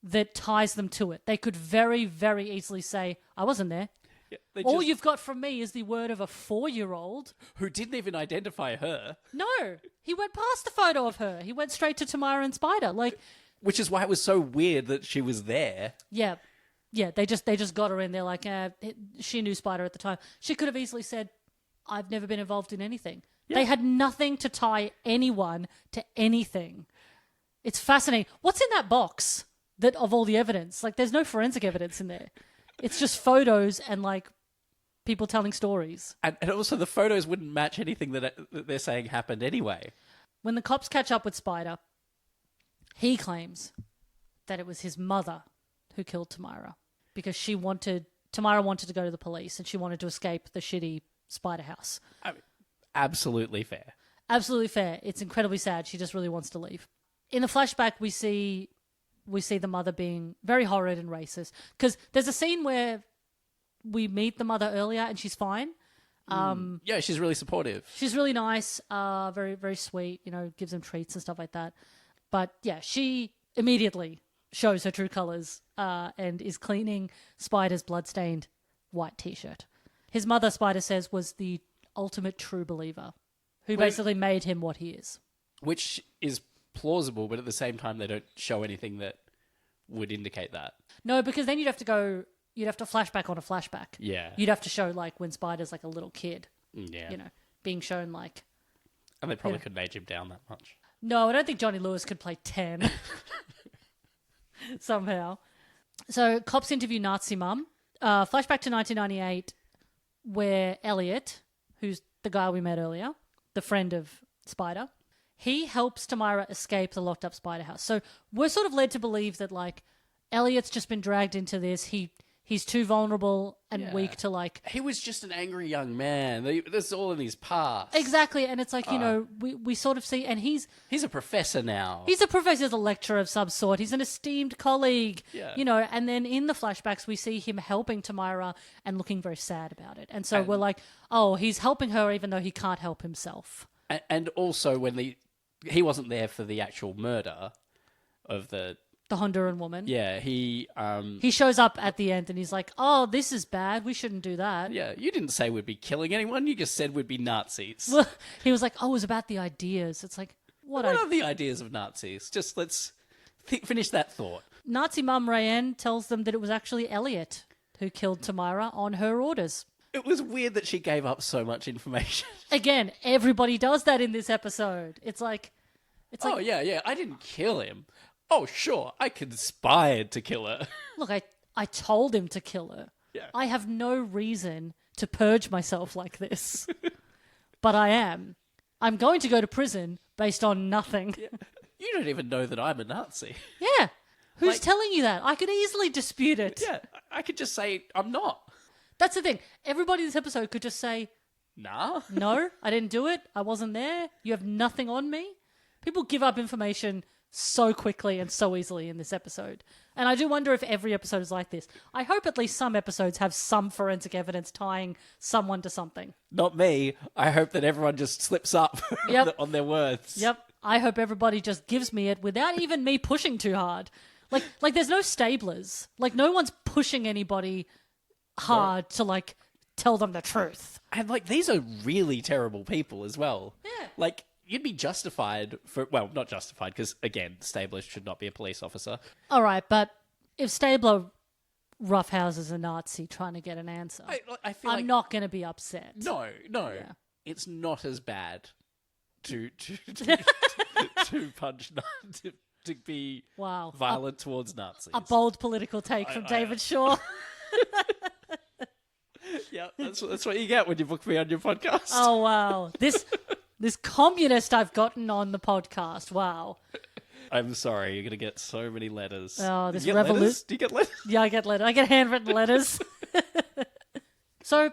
A: that ties them to it. They could very, very easily say, I wasn't there.
B: Yeah,
A: All you've got from me is the word of a 4-year-old.
B: who didn't even identify her.
A: No, he went past the photo of her. He went straight to Tamira and Spider. Like,
B: Which is why it was so weird that she was there.
A: Yeah. Yeah, they just got her in. They're like, she knew Spider at the time. She could have easily said, I've never been involved in anything. Yeah. They had nothing to tie anyone to anything. It's fascinating. What's in that box that of all the evidence? Like, there's no forensic evidence in there. It's just photos and, like, people telling stories.
B: And also the photos wouldn't match anything that they're saying happened anyway.
A: When the cops catch up with Spider, he claims that it was his mother who killed Tamara because Tamara wanted to go to the police and she wanted to escape the shitty Spider house.
B: I mean, absolutely fair.
A: Absolutely fair. It's incredibly sad. She just really wants to leave. In the flashback, we see the mother being very horrid and racist because there's a scene where we meet the mother earlier and she's fine.
B: Yeah, she's really supportive.
A: She's really nice, very, very sweet, gives them treats and stuff like that. But yeah, she immediately shows her true colours and is cleaning Spider's bloodstained white t-shirt. His mother, Spider says, was the ultimate true believer who basically made him what he is. Which
B: is plausible, but at the same time, they don't show anything that would indicate that.
A: No, because then you'd have to flashback on a flashback.
B: Yeah.
A: You'd have to show, like, when Spider's, like, a little kid.
B: Yeah.
A: Being shown, like...
B: And they probably couldn't age him down that much.
A: No, I don't think Johnny Lewis could play 10. Somehow. So, cops interview Nazi mum. Flashback to 1998, where Elliot, who's the guy we met earlier, the friend of Spider, he helps Tamara escape the locked-up Spider house. So, we're sort of led to believe that, like, Elliot's just been dragged into this. He's too vulnerable and weak to, like...
B: He was just an angry young man. That's all in his past.
A: Exactly, and it's like, we sort of see... And he's
B: a professor now.
A: He's a professor, he's a lecturer of some sort. He's an esteemed colleague.
B: Yeah.
A: And then in the flashbacks, we see him helping Tamara and looking very sad about it. And so we're like, oh, he's helping her even though he can't help himself.
B: And also when he wasn't there for the actual murder of the
A: Honduran woman.
B: Yeah, he
A: shows up at the end and he's like, oh, this is bad. We shouldn't do that.
B: Yeah, you didn't say we'd be killing anyone. You just said we'd be Nazis.
A: Well, he was like, oh, it was about the ideas. It's like,
B: what are the ideas of Nazis? Just let's finish that thought.
A: Nazi mum Rayanne tells them that it was actually Elliot who killed Tamara on her orders.
B: It was weird that she gave up so much information.
A: Again, everybody does that in this episode. It's like...
B: Oh, yeah, I didn't kill him. Oh, sure, I conspired to kill her.
A: Look, I told him to kill her.
B: Yeah.
A: I have no reason to purge myself like this. But I am. I'm going to go to prison based on nothing.
B: Yeah. You don't even know that I'm a Nazi.
A: Yeah. Who's telling you that? I could easily dispute it.
B: Yeah, I could just say I'm not.
A: That's the thing. Everybody in this episode could just say,
B: nah.
A: No, I didn't do it. I wasn't there. You have nothing on me. People give up information so quickly and so easily in this episode. And I do wonder if every episode is like this. I hope at least some episodes have some forensic evidence tying someone to something.
B: Not me. I hope that everyone just slips up on their words.
A: Yep. I hope everybody just gives me it without even me pushing too hard. Like there's no stablers. Like no one's pushing anybody hard to like tell them the truth.
B: And like these are really terrible people as well.
A: Yeah.
B: Like you'd be justified for, well, not justified because, again, Stabler should not be a police officer.
A: All right, but if Stabler roughhouses a Nazi trying to get an answer,
B: I feel
A: I'm not going to be upset.
B: No.
A: Yeah.
B: It's not as bad to punch, to be violent towards Nazis.
A: A bold political take from David Shaw.
B: Yeah, that's what you get when you book me on your podcast.
A: Oh, wow. This communist I've gotten on the podcast. Wow.
B: I'm sorry. You're going to get so many letters.
A: Oh, this
B: revolution. Do you get letters?
A: Yeah, I get letters. I get handwritten letters. So,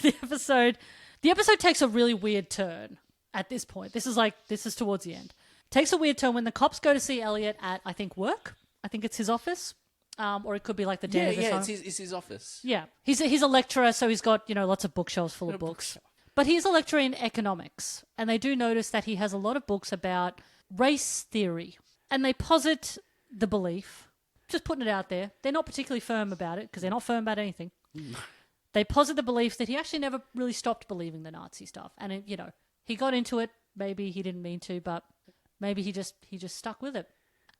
A: the episode takes a really weird turn at this point. This is towards the end. Takes a weird turn when the cops go to see Elliot at, I think, work. I think it's his office. Or it could be like the den of his home.
B: It's his office.
A: Yeah. He's a lecturer, so he's got, lots of bookshelves full of books. But he's a lecturer in economics, and they do notice that he has a lot of books about race theory. And they posit the belief, just putting it out there, they're not particularly firm about it, because they're not firm about anything. They posit the belief that he actually never really stopped believing the Nazi stuff. And, he got into it, maybe he didn't mean to, but maybe he just stuck with it.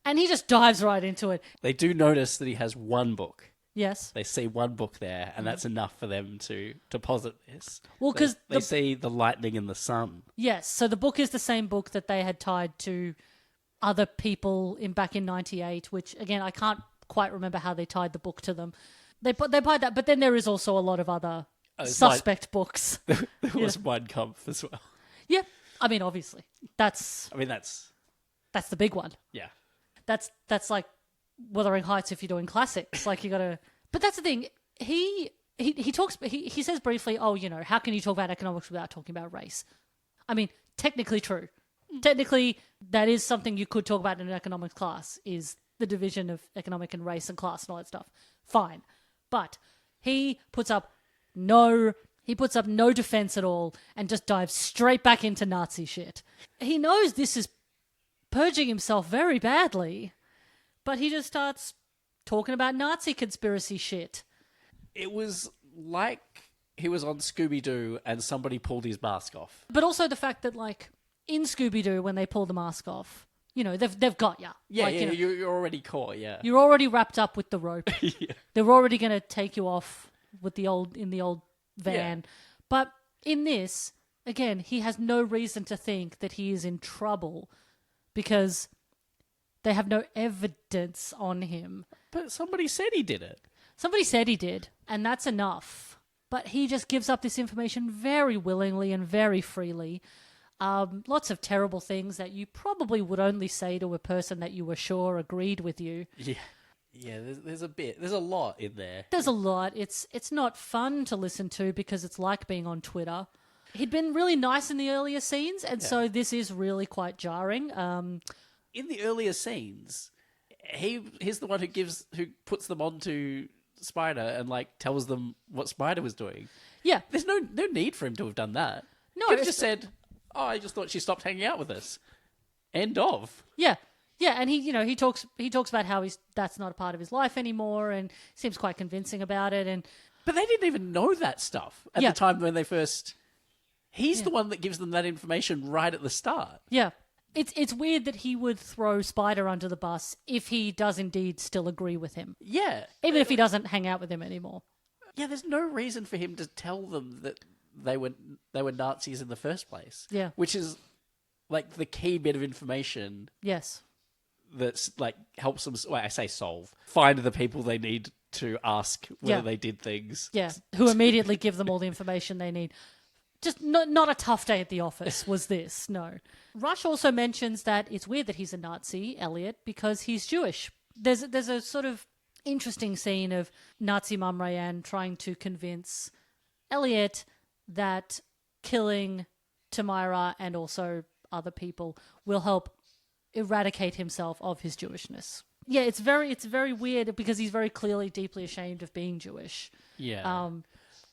A: And he just dives right into it.
B: They do notice that he has one book.
A: Yes.
B: They see one book there, and that's enough for them to deposit this.
A: Well, because
B: they see the lightning and the sun.
A: Yes, so the book is the same book that they had tied to other people back in 98, which, again, I can't quite remember how they tied the book to them. They tied that, but then there is also a lot of other suspect books.
B: There was Mein Kampf as well.
A: Yeah, I mean, obviously. That's the big one.
B: Yeah.
A: That's like Wuthering Heights if you're doing classics. Like, you got to... But that's the thing. He talks... He says briefly, how can you talk about economics without talking about race? I mean, technically true. Technically, that is something you could talk about in an economics class, is the division of economic and race and class and all that stuff. Fine. But he puts up no defense at all and just dives straight back into Nazi shit. He knows this is purging himself very badly, but he just starts talking about Nazi conspiracy shit.
B: It was like he was on Scooby-Doo and somebody pulled his mask off.
A: But also the fact that, like, in Scooby-Doo, when they pull the mask off, they've got you.
B: Yeah,
A: like,
B: you're already caught, yeah.
A: You're already wrapped up with the rope.
B: Yeah.
A: They're already going to take you off with the old van. Yeah. But in this, again, he has no reason to think that he is in trouble because they have no evidence on him.
B: But somebody said he did it.
A: Somebody said he did, and that's enough. But he just gives up this information very willingly and very freely. Lots of terrible things that you probably would only say to a person that you were sure agreed with you.
B: Yeah. Yeah, there's a lot in there.
A: There's a lot. It's not fun to listen to because it's like being on Twitter. He'd been really nice in the earlier scenes, and so this is really quite jarring.
B: In the earlier scenes, he's the one who puts them onto Spider and like tells them what Spider was doing.
A: Yeah,
B: there's no need for him to have done that.
A: No,
B: he could have just said, "Oh, I just thought she stopped hanging out with us." End of.
A: Yeah. Yeah, and he talks about how that's not a part of his life anymore, and seems quite convincing about it.
B: But they didn't even know that stuff at the time when they first. He's the one that gives them that information right at the start.
A: Yeah, it's weird that he would throw Spider under the bus if he does indeed still agree with him.
B: Yeah,
A: even if he doesn't hang out with him anymore.
B: Yeah, there's no reason for him to tell them that they were Nazis in the first place.
A: Yeah,
B: which is like the key bit of information.
A: Yes.
B: That's like helps them. Well, I say find the people they need to ask whether they did things.
A: Yeah, who immediately give them all the information they need. Just not a tough day at the office was this. No. Rush also mentions that it's weird that he's a Nazi, Elliot, because he's Jewish. There's a sort of interesting scene of Nazi Mum Rayanne trying to convince Elliot that killing Tamira and also other people will help eradicate himself of his Jewishness. Yeah, it's very weird because he's very clearly deeply ashamed of being Jewish.
B: Yeah.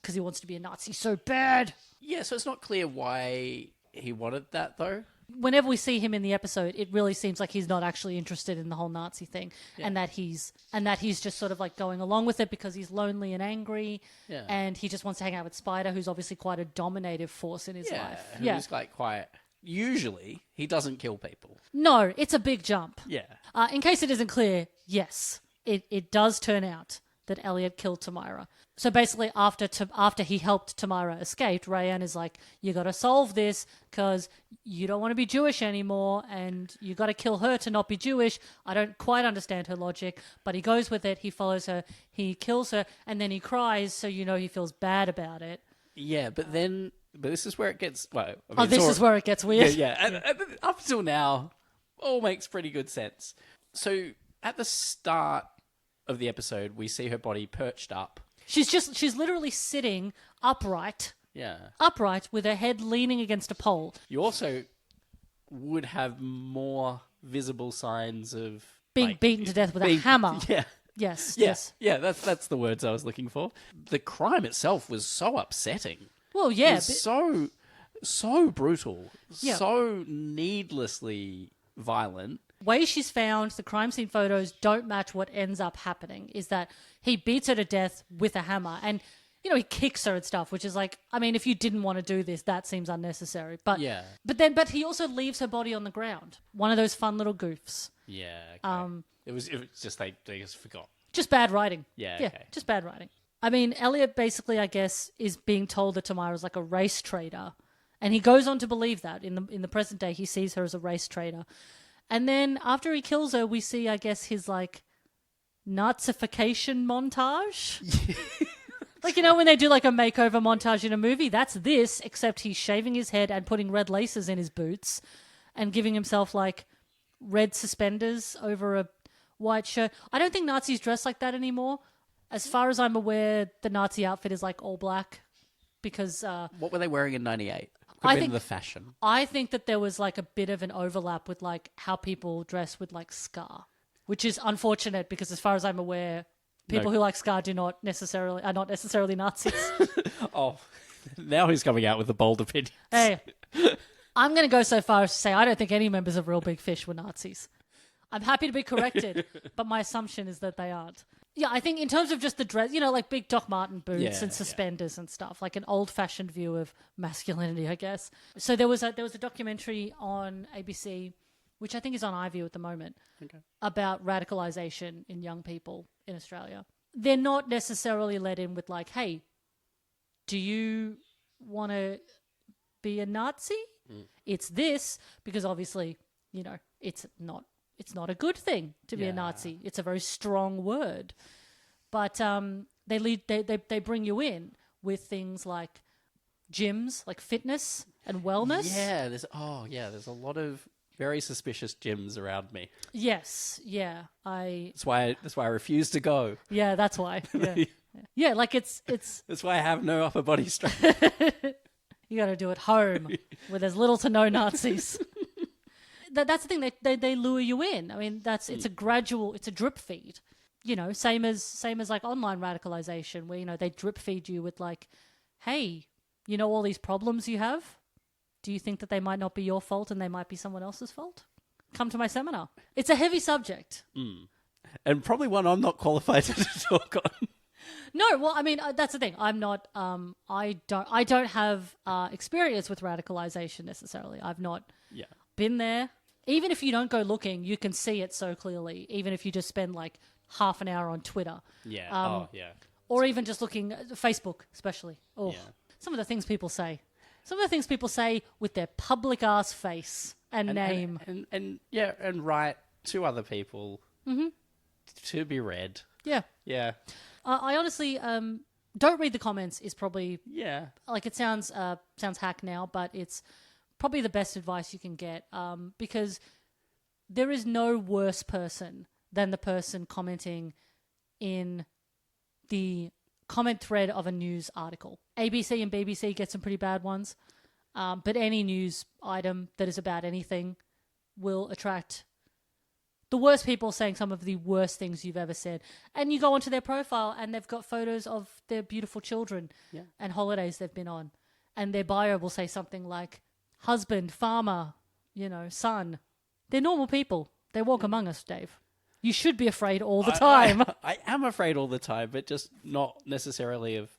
A: Because he wants to be a Nazi so bad.
B: Yeah, so it's not clear why he wanted that though.
A: Whenever we see him in the episode, it really seems like he's not actually interested in the whole Nazi thing, and that he's just sort of like going along with it because he's lonely and angry, and he just wants to hang out with Spider, who's obviously quite a dominative force in his life.
B: Who's like quite. Usually, he doesn't kill people.
A: No, it's a big jump.
B: Yeah.
A: In case it isn't clear, yes, it does turn out that Elliot killed Tamira. So basically, after he helped Tamira escape, Rayanne is like, you got to solve this because you don't want to be Jewish anymore, and you got to kill her to not be Jewish. I don't quite understand her logic, but he goes with it. He follows her. He kills her, and then he cries, so he feels bad about it.
B: Yeah, but this is where it gets... Well,
A: this is where it gets weird.
B: Yeah. And up until now, all makes pretty good sense. So, at the start of the episode, we see her body perched up.
A: She's literally sitting upright.
B: Yeah.
A: Upright with her head leaning against a pole.
B: You also would have more visible signs of...
A: Being beaten to death with a hammer.
B: Yeah.
A: Yes.
B: Yeah, that's the words I was looking for. The crime itself was so upsetting.
A: Well, yeah.
B: It's so brutal, so needlessly violent.
A: Way she's found, the crime scene photos don't match what ends up happening, is that he beats her to death with a hammer. And he kicks her and stuff, which is like, I mean, if you didn't want to do this, that seems unnecessary. But
B: Yeah.
A: but he also leaves her body on the ground. One of those fun little goofs.
B: Yeah. Okay. It was just they just forgot.
A: Just bad writing.
B: Yeah, okay.
A: Just bad writing. I mean, Elliot basically, I guess, is being told that Tamara's like a race trader, and he goes on to believe that in the present day he sees her as a race trader. And then after he kills her, we see, I guess, his like Nazification montage. Like, when they do like a makeover montage in a movie, that's this, except he's shaving his head and putting red laces in his boots and giving himself like red suspenders over a white shirt. I don't think Nazis dress like that anymore. As far as I'm aware, the Nazi outfit is like all black because...
B: What were they wearing in 98?
A: I
B: Could have been
A: think-
B: the fashion.
A: I think that there was like a bit of an overlap with like how people dress with like scar, which is unfortunate because as far as I'm aware, people who like scar are not necessarily Nazis.
B: Oh, now he's coming out with the bold opinions.
A: Hey, I'm going to go so far as to say I don't think any members of Real Big Fish were Nazis. I'm happy to be corrected, but my assumption is that they aren't. Yeah, I think in terms of just the dress, like big Doc Marten boots
B: Yeah,
A: and suspenders and stuff, like an old-fashioned view of masculinity, I guess. So there was a documentary on ABC, which I think is on iView at the moment, about radicalization in young people in Australia. They're not necessarily let in with like, hey, do you want to be a Nazi? It's this, because obviously, it's not a good thing to be a Nazi. It's a very strong word. But they bring you in with things like gyms, like fitness and wellness.
B: Yeah, there's a lot of very suspicious gyms around me.
A: Yes, yeah.
B: That's why I refuse to go.
A: Yeah, that's why. Yeah. Yeah, like it's
B: That's why I have no upper body strength.
A: you got to do it home where there's little to no Nazis. That's the thing. They lure you in. I mean, it's a gradual, it's a drip feed. Same as like online radicalization, where they drip feed you with like, hey, all these problems you have. Do you think that they might not be your fault and they might be someone else's fault? Come to my seminar. It's a heavy subject.
B: And probably one I'm not qualified to talk on.
A: No, well, I mean, that's the thing. I'm not. I don't have experience with radicalization necessarily. I've not been there. Even if you don't go looking, you can see it so clearly. Even if you just spend like half an hour on Twitter.
B: Yeah.
A: Or even just looking at Facebook, especially. Oh, some of the things people say. Some of the things people say with their public ass face and name.
B: And write to other people to be read.
A: Yeah.
B: Yeah.
A: I honestly don't read the comments is probably like it sounds hack now, but it's probably the best advice you can get because there is no worse person than the person commenting in the comment thread of a news article. ABC and BBC get some pretty bad ones, but any news item that is about anything will attract the worst people saying some of the worst things you've ever said. And you go onto their profile and they've got photos of their beautiful children and holidays they've been on. And their bio will say something like, husband, farmer, son. They're normal people. They walk among us, Dave. You should be afraid all the time.
B: I am afraid all the time, but just not necessarily of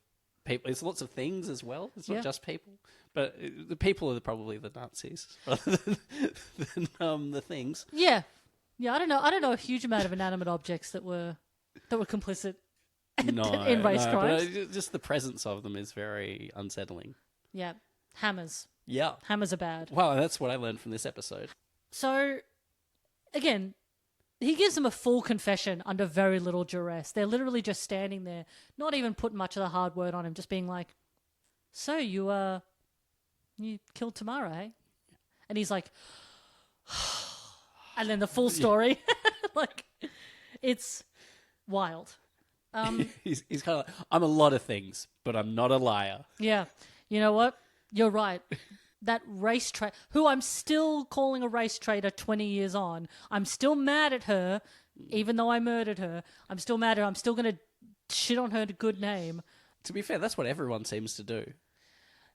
B: people. It's lots of things as well. It's not just people. But the people are probably the Nazis rather than the things.
A: Yeah. Yeah, I don't know a huge amount of inanimate objects that were complicit in race crimes.
B: But just the presence of them is very unsettling.
A: Yeah. Hammers.
B: Yeah.
A: Hammers are bad.
B: Wow, that's what I learned from this episode.
A: So, again, he gives them a full confession under very little duress. They're literally just standing there, not even putting much of the hard word on him, just being like, so you killed Tamara, eh? And he's like, and then the full story. Like, it's wild.
B: He's kind of like, I'm a lot of things, but I'm not a liar.
A: Yeah. You know what? You're right. That race trader, who I'm still calling a race trader 20 years on, I'm still mad at her, even though I murdered her. I'm still mad at her. I'm still going to shit on her good name.
B: To be fair, that's what everyone seems to do.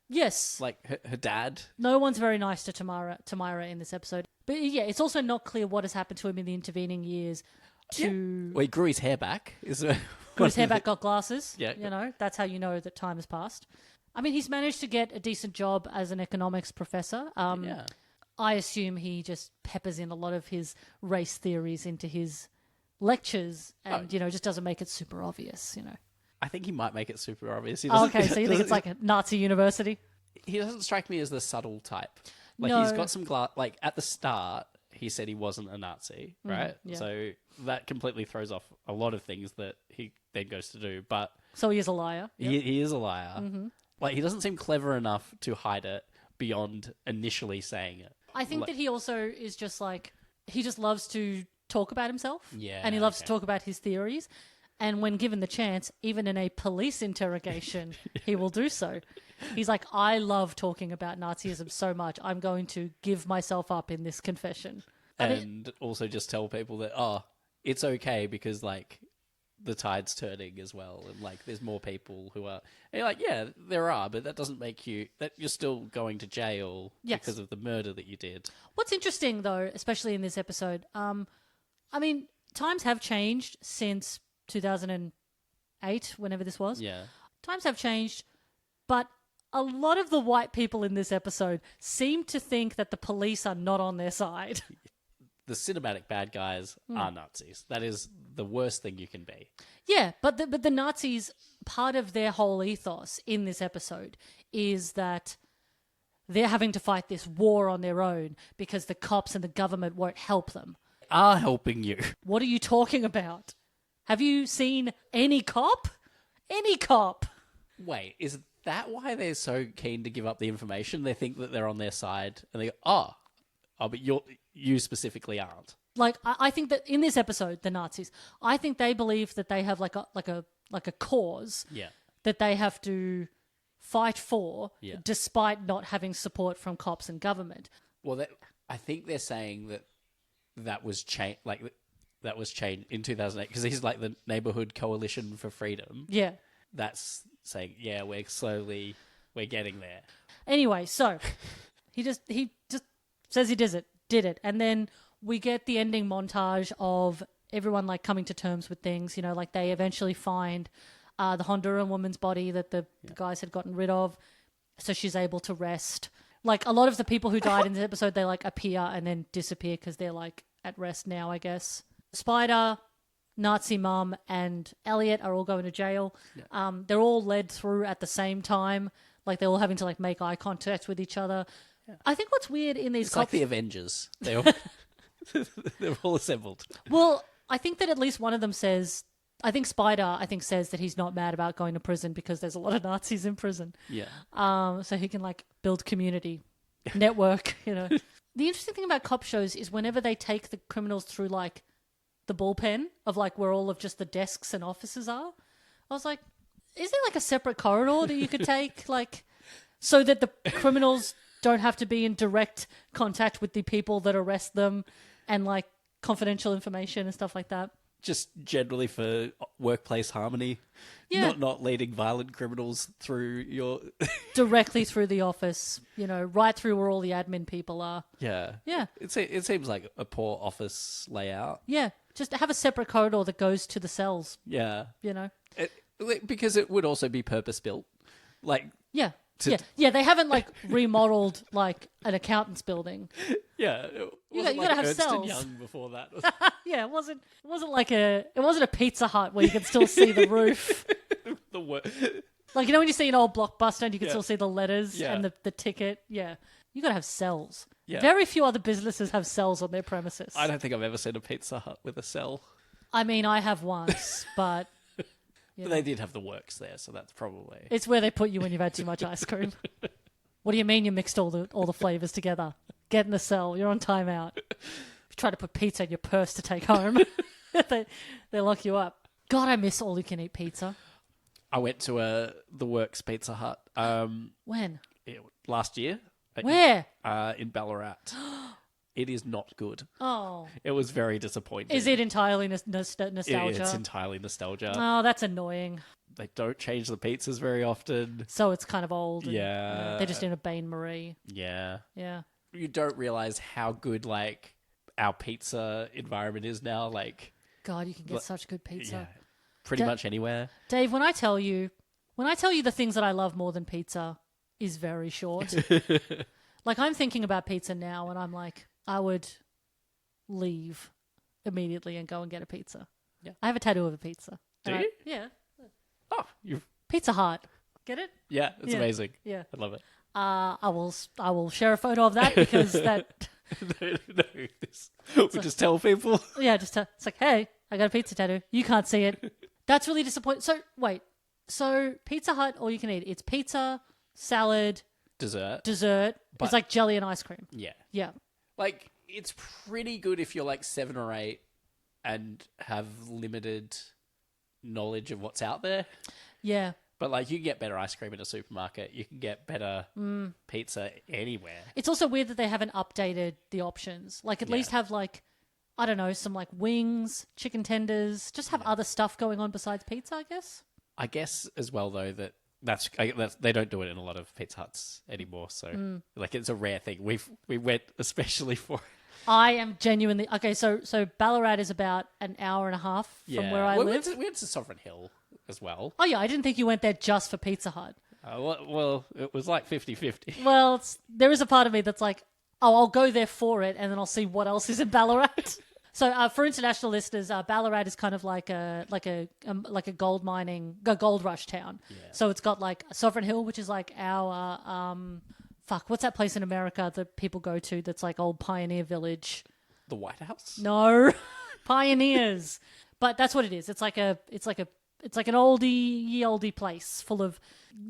A: Yes.
B: Like her dad.
A: No one's very nice to Tamara in this episode. But yeah, it's also not clear what has happened to him in the intervening years.
B: Well, he grew his hair back.
A: put his hair back, got glasses.
B: Yeah.
A: You know, that's how you know that time has passed. I mean, he's managed to get a decent job as an economics professor.
B: Yeah.
A: I assume he just peppers in a lot of his race theories into his lectures and, just doesn't make it super obvious,
B: I think he might make it super obvious. He
A: Oh,
B: doesn't-
A: okay, so you think it's like a Nazi university?
B: He doesn't strike me as the subtle type. Like,
A: No.
B: he's got some like, at the start, he said he wasn't a Nazi, right?
A: yeah.
B: So that completely throws off a lot of things that he then goes to do. But
A: So he is a liar.
B: he is a liar. Like, he doesn't seem clever enough to hide it beyond initially saying it.
A: I think that he also is just like, he just loves to talk about himself.
B: Yeah,
A: And he loves
B: okay.
A: to talk about his theories. And when given the chance, even in a police interrogation, he will do so. He's like, I love talking about Nazism so much. I'm going to give myself up in this confession.
B: And also just tell people that, it's okay because, like, the tide's turning as well. And, like, there's more people who are... And you're like, yeah, there are, but that doesn't make you... that you're still going to jail
A: Yes.
B: because of the murder that you did.
A: What's interesting, though, especially in this episode, I mean, times have changed since 2008, whenever this was.
B: Yeah.
A: Times have changed, but a lot of the white people in this episode seem to think that the police are not on their side.
B: The cinematic bad guys are Nazis. That is the worst thing you can be.
A: Yeah, but the Nazis, part of their whole ethos in this episode is that they're having to fight this war on their own because the cops and the government won't help them.
B: Are helping you.
A: What are you talking about? Have you seen any cop? Any cop?
B: Wait, is that why they're so keen to give up the information? They think that they're on their side, and they go, but you specifically aren't.
A: Like, I think that in this episode, the Nazis, I think they believe that they have like a cause
B: Yeah.
A: that they have to fight for,
B: Yeah.
A: despite not having support from cops and government.
B: Well, I think they're saying that was changed, like that was changed in 2008 because he's like the Neighborhood Coalition for Freedom.
A: Yeah.
B: That's saying, yeah, we're getting there.
A: Anyway, so he just says he did it, and then we get the ending montage of everyone like coming to terms with things. Like they eventually find the Honduran woman's body that the guys had gotten rid of, so she's able to rest. Like a lot of the people who died in this episode, they like appear and then disappear because they're like at rest now, I guess. Spider, Nazi mum, and Elliot are all going to jail. Yeah. They're all led through at the same time. Like they're all having to like make eye contact with each other. Yeah. I think what's weird in these
B: It's like the Avengers. They're all assembled.
A: Well, I think that at least one of them says, I think Spider, says that he's not mad about going to prison because there's a lot of Nazis in prison.
B: Yeah.
A: So he can like build community, network, The interesting thing about cop shows is whenever they take the criminals through like the bullpen of like where all of just the desks and offices are, I was like, is there like a separate corridor that you could take like so that the criminals don't have to be in direct contact with the people that arrest them and like confidential information and stuff like that?
B: Just generally for workplace harmony.
A: Yeah.
B: Not leading violent criminals through your...
A: Directly through the office, right through where all the admin people are.
B: Yeah.
A: Yeah.
B: It seems like a poor office layout.
A: Yeah. Just have a separate corridor that goes to the cells.
B: Yeah.
A: Because
B: it would also be purpose-built. Like...
A: Yeah. Yeah, they haven't like remodeled like an accountant's building.
B: Yeah,
A: You gotta have
B: Ernst
A: cells.
B: Young before that.
A: Yeah, it wasn't a Pizza Hut where you could still see the roof.
B: The work.
A: Like when you see an old Blockbuster and you can
B: Yeah.
A: still see the letters
B: Yeah.
A: and the ticket. Yeah, you gotta have cells.
B: Yeah.
A: Very few other businesses have cells on their premises.
B: I don't think I've ever seen a Pizza Hut with a cell.
A: I mean, I have once, but
B: But they did have the works there, so that's probably...
A: it's where they put you when you've had too much ice cream. What do you mean you mixed all the flavors together? Get in the cell. You're on timeout. If you try to put pizza in your purse to take home, they lock you up. God, I miss all-you-can-eat pizza.
B: I went to the Works Pizza Hut
A: When?
B: last year.
A: Where?
B: In Ballarat. It is not good.
A: Oh.
B: It was very disappointing.
A: Is it entirely nostalgia?
B: It's entirely nostalgia.
A: Oh, that's annoying.
B: They don't change the pizzas very often.
A: So it's kind of old. And,
B: Yeah.
A: they're just in a Bain Marie.
B: Yeah.
A: Yeah.
B: You don't realize how good, like, our pizza environment is now. Like,
A: God, you can get such good pizza.
B: yeah. pretty much anywhere.
A: Dave, when I tell you the things that I love more than pizza is very short. Like, I'm thinking about pizza now, and I'm like, I would leave immediately and go and get a pizza.
B: Yeah.
A: I have a tattoo of a pizza.
B: Do you?
A: Yeah.
B: Oh, you.
A: Pizza Hut. Get it?
B: Yeah, it's
A: Yeah.
B: amazing.
A: Yeah.
B: I love it.
A: I will share a photo of that because that.
B: We just tell people.
A: Yeah, it's like, hey, I got a pizza tattoo. You can't see it. That's really disappointing. So wait, Pizza Hut, all you can eat. It's pizza, salad,
B: Dessert.
A: It's like jelly and ice cream.
B: Yeah.
A: Yeah.
B: Like, it's pretty good if you're like 7 or 8 and have limited knowledge of what's out there.
A: Yeah.
B: But like, you can get better ice cream in a supermarket. You can get better pizza anywhere.
A: It's also weird that they haven't updated the options. Like, at least have like, I don't know, some like wings, chicken tenders, just have other stuff going on besides pizza, I guess.
B: I guess as well, though, that's they don't do it in a lot of Pizza Huts anymore. So like, it's a rare thing. We went especially for.
A: I am genuinely okay. So Ballarat is about an hour and a half from where I live.
B: We went to Sovereign Hill as well.
A: Oh yeah, I didn't think you went there just for Pizza Hut.
B: Well, it was like 50-50.
A: Well, there is a part of me that's like, oh, I'll go there for it, and then I'll see what else is in Ballarat. So for international listeners, Ballarat is kind of like a gold rush town. Yeah. So it's got like Sovereign Hill, which is like our what's that place in America that people go to that's like old pioneer village?
B: The White House?
A: No, pioneers. But that's what it is. It's like an oldie place full of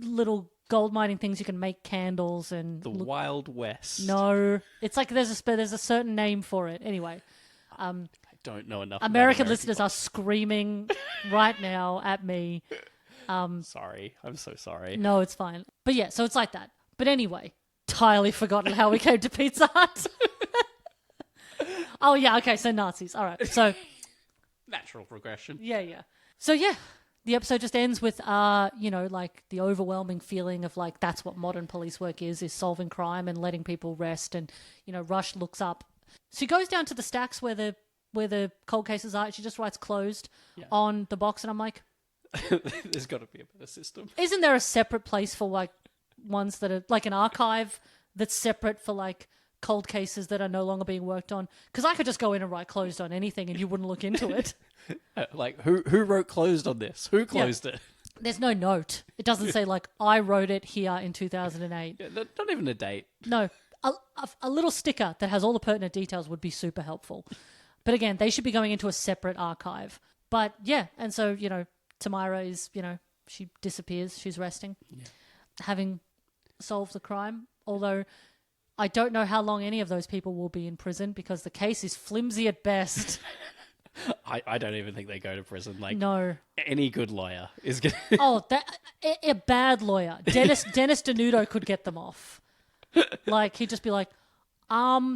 A: little gold mining things. You can make candles and
B: the Wild West.
A: No, it's like there's a certain name for it. Anyway,
B: I don't know enough.
A: American listeners are screaming right now at me.
B: Sorry, I'm so sorry.
A: No, it's fine. But yeah, so it's like that. But anyway, entirely forgotten how we came to Pizza Hut. Oh yeah, okay. So Nazis. All right. So
B: natural progression.
A: Yeah. So yeah, the episode just ends with like the overwhelming feeling of like that's what modern police work is solving crime and letting people rest. And Rush looks up. So he goes down to the stacks where the cold cases are. She just writes closed on the box, and I'm like,
B: there's got to be a better system.
A: Isn't there a separate place for like ones that are like an archive that's separate for like cold cases that are no longer being worked on? Because I could just go in and write closed on anything and you wouldn't look into it.
B: Like, who wrote closed on this? Who closed it?
A: There's no note. It doesn't say like, I wrote it here in 2008.
B: Yeah, not even a date.
A: No. A little sticker that has all the pertinent details would be super helpful. But again, they should be going into a separate archive. But yeah, and so, Tamira is, she disappears. She's resting. Yeah. Having solved the crime. Although I don't know how long any of those people will be in prison because the case is flimsy at best.
B: I don't even think they go to prison. Like, no. Any good lawyer is going to...
A: Oh, a bad lawyer. Dennis Denuto could get them off. Like, he'd just be like,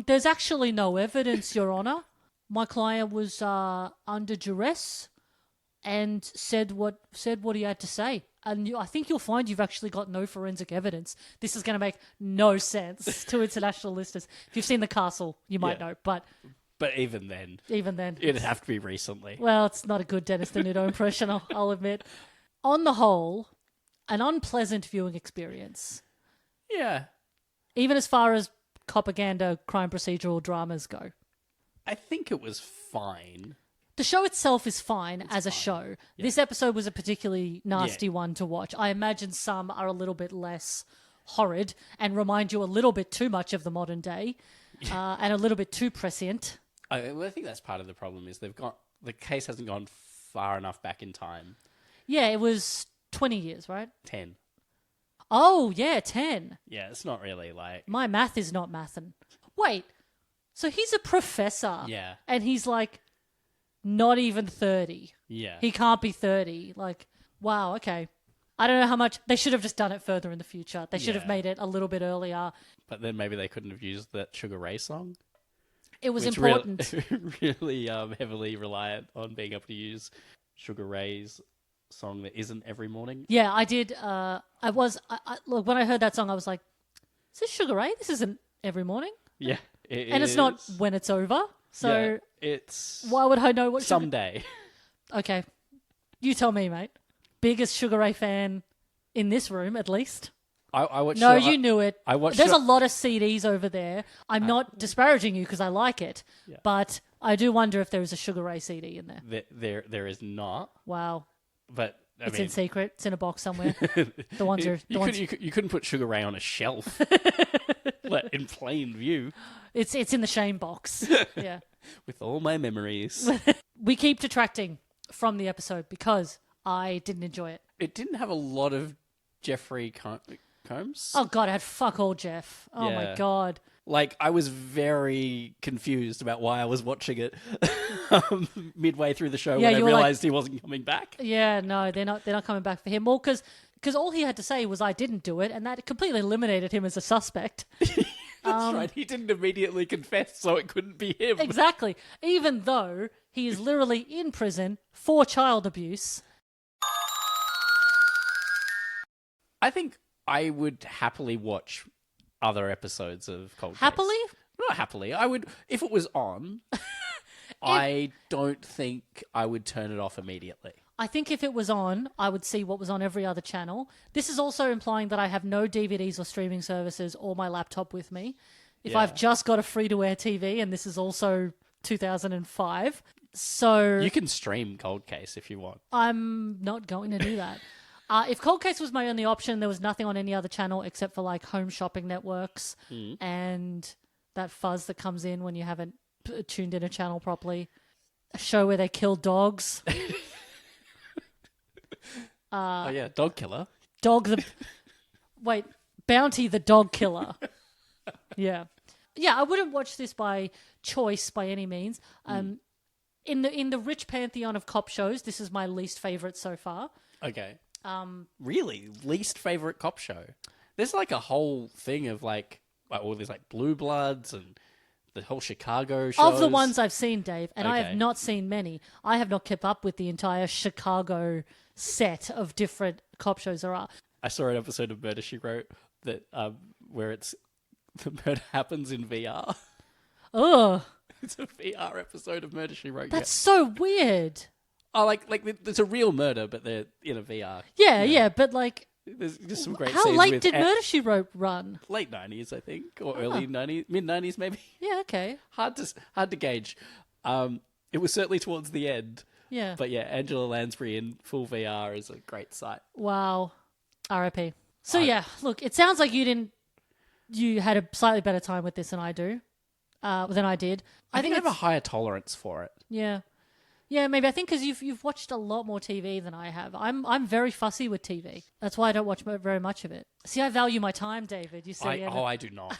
A: there's actually no evidence, Your Honor. My client was under duress and said what he had to say. And I think you'll find you've actually got no forensic evidence. This is going to make no sense to international listeners. If you've seen The Castle, you might know. But
B: even then, it'd have to be recently.
A: Well, it's not a good Dennis Denuto impression, I'll admit. On the whole, an unpleasant viewing experience.
B: Yeah.
A: Even as far as propaganda, crime procedural dramas go.
B: I think it was fine.
A: The show itself is fine as a show. Yeah. This episode was a particularly nasty one to watch. I imagine some are a little bit less horrid and remind you a little bit too much of the modern day and a little bit too prescient.
B: I think that's part of the problem is the case hasn't gone far enough back in time.
A: Yeah, it was 20 years, right?
B: 10.
A: Oh, yeah, 10.
B: Yeah, it's not really like...
A: My math is not mathin'. Wait, so he's a professor.
B: Yeah.
A: And he's like not even 30.
B: Yeah.
A: He can't be 30. Like, wow, okay. I don't know how much... They should have just done it further in the future. They should have made it a little bit earlier.
B: But then maybe they couldn't have used that Sugar Ray song.
A: It was important.
B: Really heavily reliant on being able to use Sugar Ray's song that isn't every morning.
A: Yeah, I did. Look, when I heard that song, I was like, is this Sugar Ray? This isn't every morning.
B: Yeah.
A: It's not when it's over. So
B: it's...
A: Why would I know what...
B: Someday.
A: Okay. You tell me, mate. Biggest Sugar Ray fan in this room, at least.
B: I watched.
A: No, you knew it.
B: I watched.
A: There's a lot of CDs over there. I'm not disparaging you because I like it, but I do wonder if there is a Sugar Ray CD in there.
B: There is not.
A: Wow.
B: But
A: It's in secret. It's in a box somewhere. The ones are.
B: You couldn't put Sugar Ray on a shelf, in plain view.
A: It's in the shame box. Yeah.
B: With all my memories.
A: We keep detracting from the episode because I didn't enjoy it.
B: It didn't have a lot of Jeffrey Combs.
A: Oh God, I had fuck all Jeff. Oh my God.
B: Like, I was very confused about why I was watching it midway through the show when I realized he wasn't coming back.
A: Yeah, no, they're not coming back for him. Well, because all he had to say was I didn't do it, and that completely eliminated him as a suspect.
B: That's right. He didn't immediately confess, so it couldn't be him.
A: Exactly. Even though he is literally in prison for child abuse.
B: I think I would happily watch other episodes of Cold Case.
A: Happily?
B: Not happily. I would, if it was on. I don't think I would turn it off immediately.
A: I think if it was on, I would see what was on every other channel. This is also implying that I have no DVDs or streaming services or my laptop with me. If I've just got a free-to-air TV, and this is also 2005, so...
B: You can stream Cold Case if you want.
A: I'm not going to do that. If Cold Case was my only option, there was nothing on any other channel except for like home shopping networks and that fuzz that comes in when you haven't tuned in a channel properly. A show where they kill dogs.
B: Dog Killer.
A: Bounty the Dog Killer. Yeah, I wouldn't watch this by choice by any means. In the rich pantheon of cop shows, this is my least favorite so far.
B: Okay. Really? Least favorite cop show? There's like a whole thing of there's like Blue Bloods and the whole Chicago shows.
A: Of the ones I've seen, Dave, and I have not seen many. I have not kept up with the entire Chicago set of different cop shows there are.
B: I saw an episode of Murder, She Wrote that where the murder happens in VR.
A: Ugh.
B: It's a VR episode of Murder, She Wrote.
A: That's so weird.
B: Oh, like it's a real murder, but they're in a VR.
A: Yeah, but like...
B: There's just some great
A: how
B: scenes
A: late
B: with
A: did Murder, She Wrote run?
B: Late 90s, I think, or early 90s, mid-90s maybe.
A: Yeah, okay.
B: Hard to gauge. It was certainly towards the end.
A: Yeah.
B: But yeah, Angela Lansbury in full VR is a great sight.
A: Wow. R.I.P. So yeah, look, it sounds like you had a slightly better time with this than I did.
B: I think I have a higher tolerance for it.
A: Yeah. Yeah, maybe. I think because you've watched a lot more TV than I have. I'm very fussy with TV. That's why I don't watch very much of it. See, I value my time, David. You see?
B: I do not.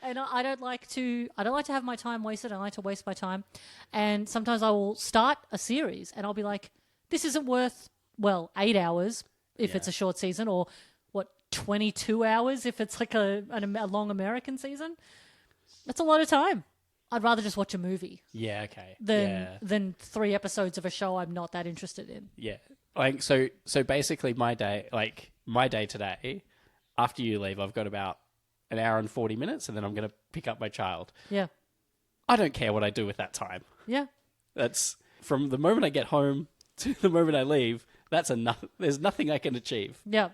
A: And I don't like to have my time wasted. I like to waste my time. And sometimes I will start a series and I'll be like, this isn't worth 8 hours if it's a short season, or 22 hours if it's like a long American season. That's a lot of time. I'd rather just watch a movie.
B: Yeah, okay.
A: Than 3 episodes of a show I'm not that interested in.
B: Yeah. Like so basically my day today, after you leave, I've got about an hour and 40 minutes and then I'm going to pick up my child.
A: Yeah.
B: I don't care what I do with that time.
A: Yeah.
B: That's from the moment I get home to the moment I leave, there's nothing I can achieve.
A: Yeah.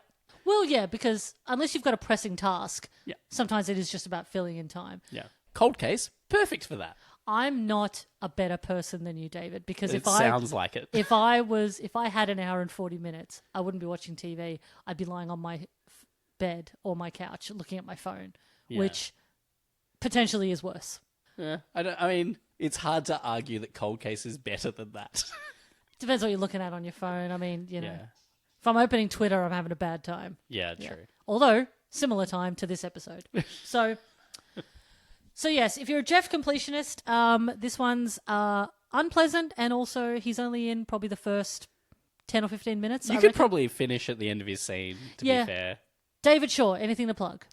A: Well, yeah, because unless you've got a pressing task,
B: yeah,
A: sometimes it is just about filling in time.
B: Yeah. Cold Case, perfect for that.
A: I'm not a better person than you, David, because
B: it sounds like it.
A: If I had an hour and 40 minutes, I wouldn't be watching TV. I'd be lying on my bed or my couch looking at my phone, which potentially is worse.
B: Yeah. I mean, it's hard to argue that Cold Case is better than that.
A: Depends what you're looking at on your phone. I mean, if I'm opening Twitter, I'm having a bad time.
B: Yeah, true.
A: Although, similar time to this episode. So yes, if you're a Jeff completionist, this one's unpleasant, and also he's only in probably the first 10 or 15 minutes.
B: You could probably finish at the end of his scene, to be fair.
A: David Shaw, anything to plug?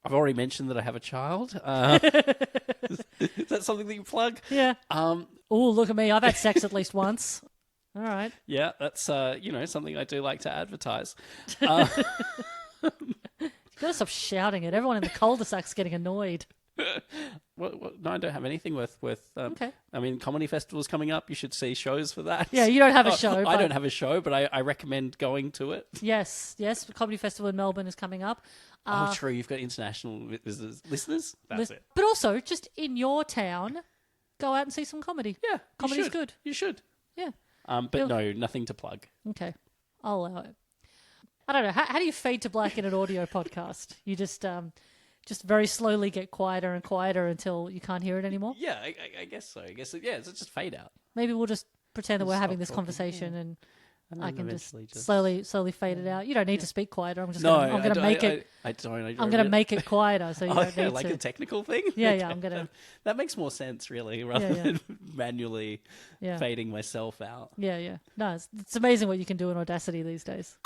B: I've already mentioned that I have a child. Is that something that you plug?
A: Yeah. Oh, look at me. I've had sex at least once. All right.
B: Yeah, that's something I do like to advertise.
A: You gotta stop shouting it. Everyone in the cul-de-sac's getting annoyed.
B: Well, no, I don't have anything with.
A: Okay.
B: I mean, comedy festival's coming up. You should see shows for that.
A: Yeah, you don't have a show.
B: I
A: but
B: don't have a show, but I recommend going to it.
A: Yes. The Comedy Festival in Melbourne is coming up.
B: Oh, true. You've got international listeners. That's it.
A: But also, just in your town, go out and see some comedy.
B: Yeah,
A: Comedy's
B: you should.
A: good.
B: You should.
A: Yeah.
B: But no, nothing to plug.
A: Okay. I'll allow it. I don't know. How do you fade to black in an audio podcast? You just very slowly get quieter and quieter until you can't hear it anymore?
B: Yeah, I guess so. I guess, yeah, it's just fade out.
A: Maybe we'll just pretend that we're
B: Stop
A: having this
B: talking,
A: conversation
B: yeah.
A: and
B: And
A: I
B: then
A: can just
B: eventually
A: slowly fade it out. You don't need to speak quieter. I'm just
B: No,
A: I'm going to make it.
B: I don't.
A: I'm going to make it quieter, so you don't need
B: like
A: to.
B: a technical thing.
A: Yeah, I'm going to.
B: That makes more sense, really, rather
A: Yeah.
B: than manually
A: Yeah.
B: fading myself out.
A: Yeah. No, it's amazing what you can do in Audacity these days.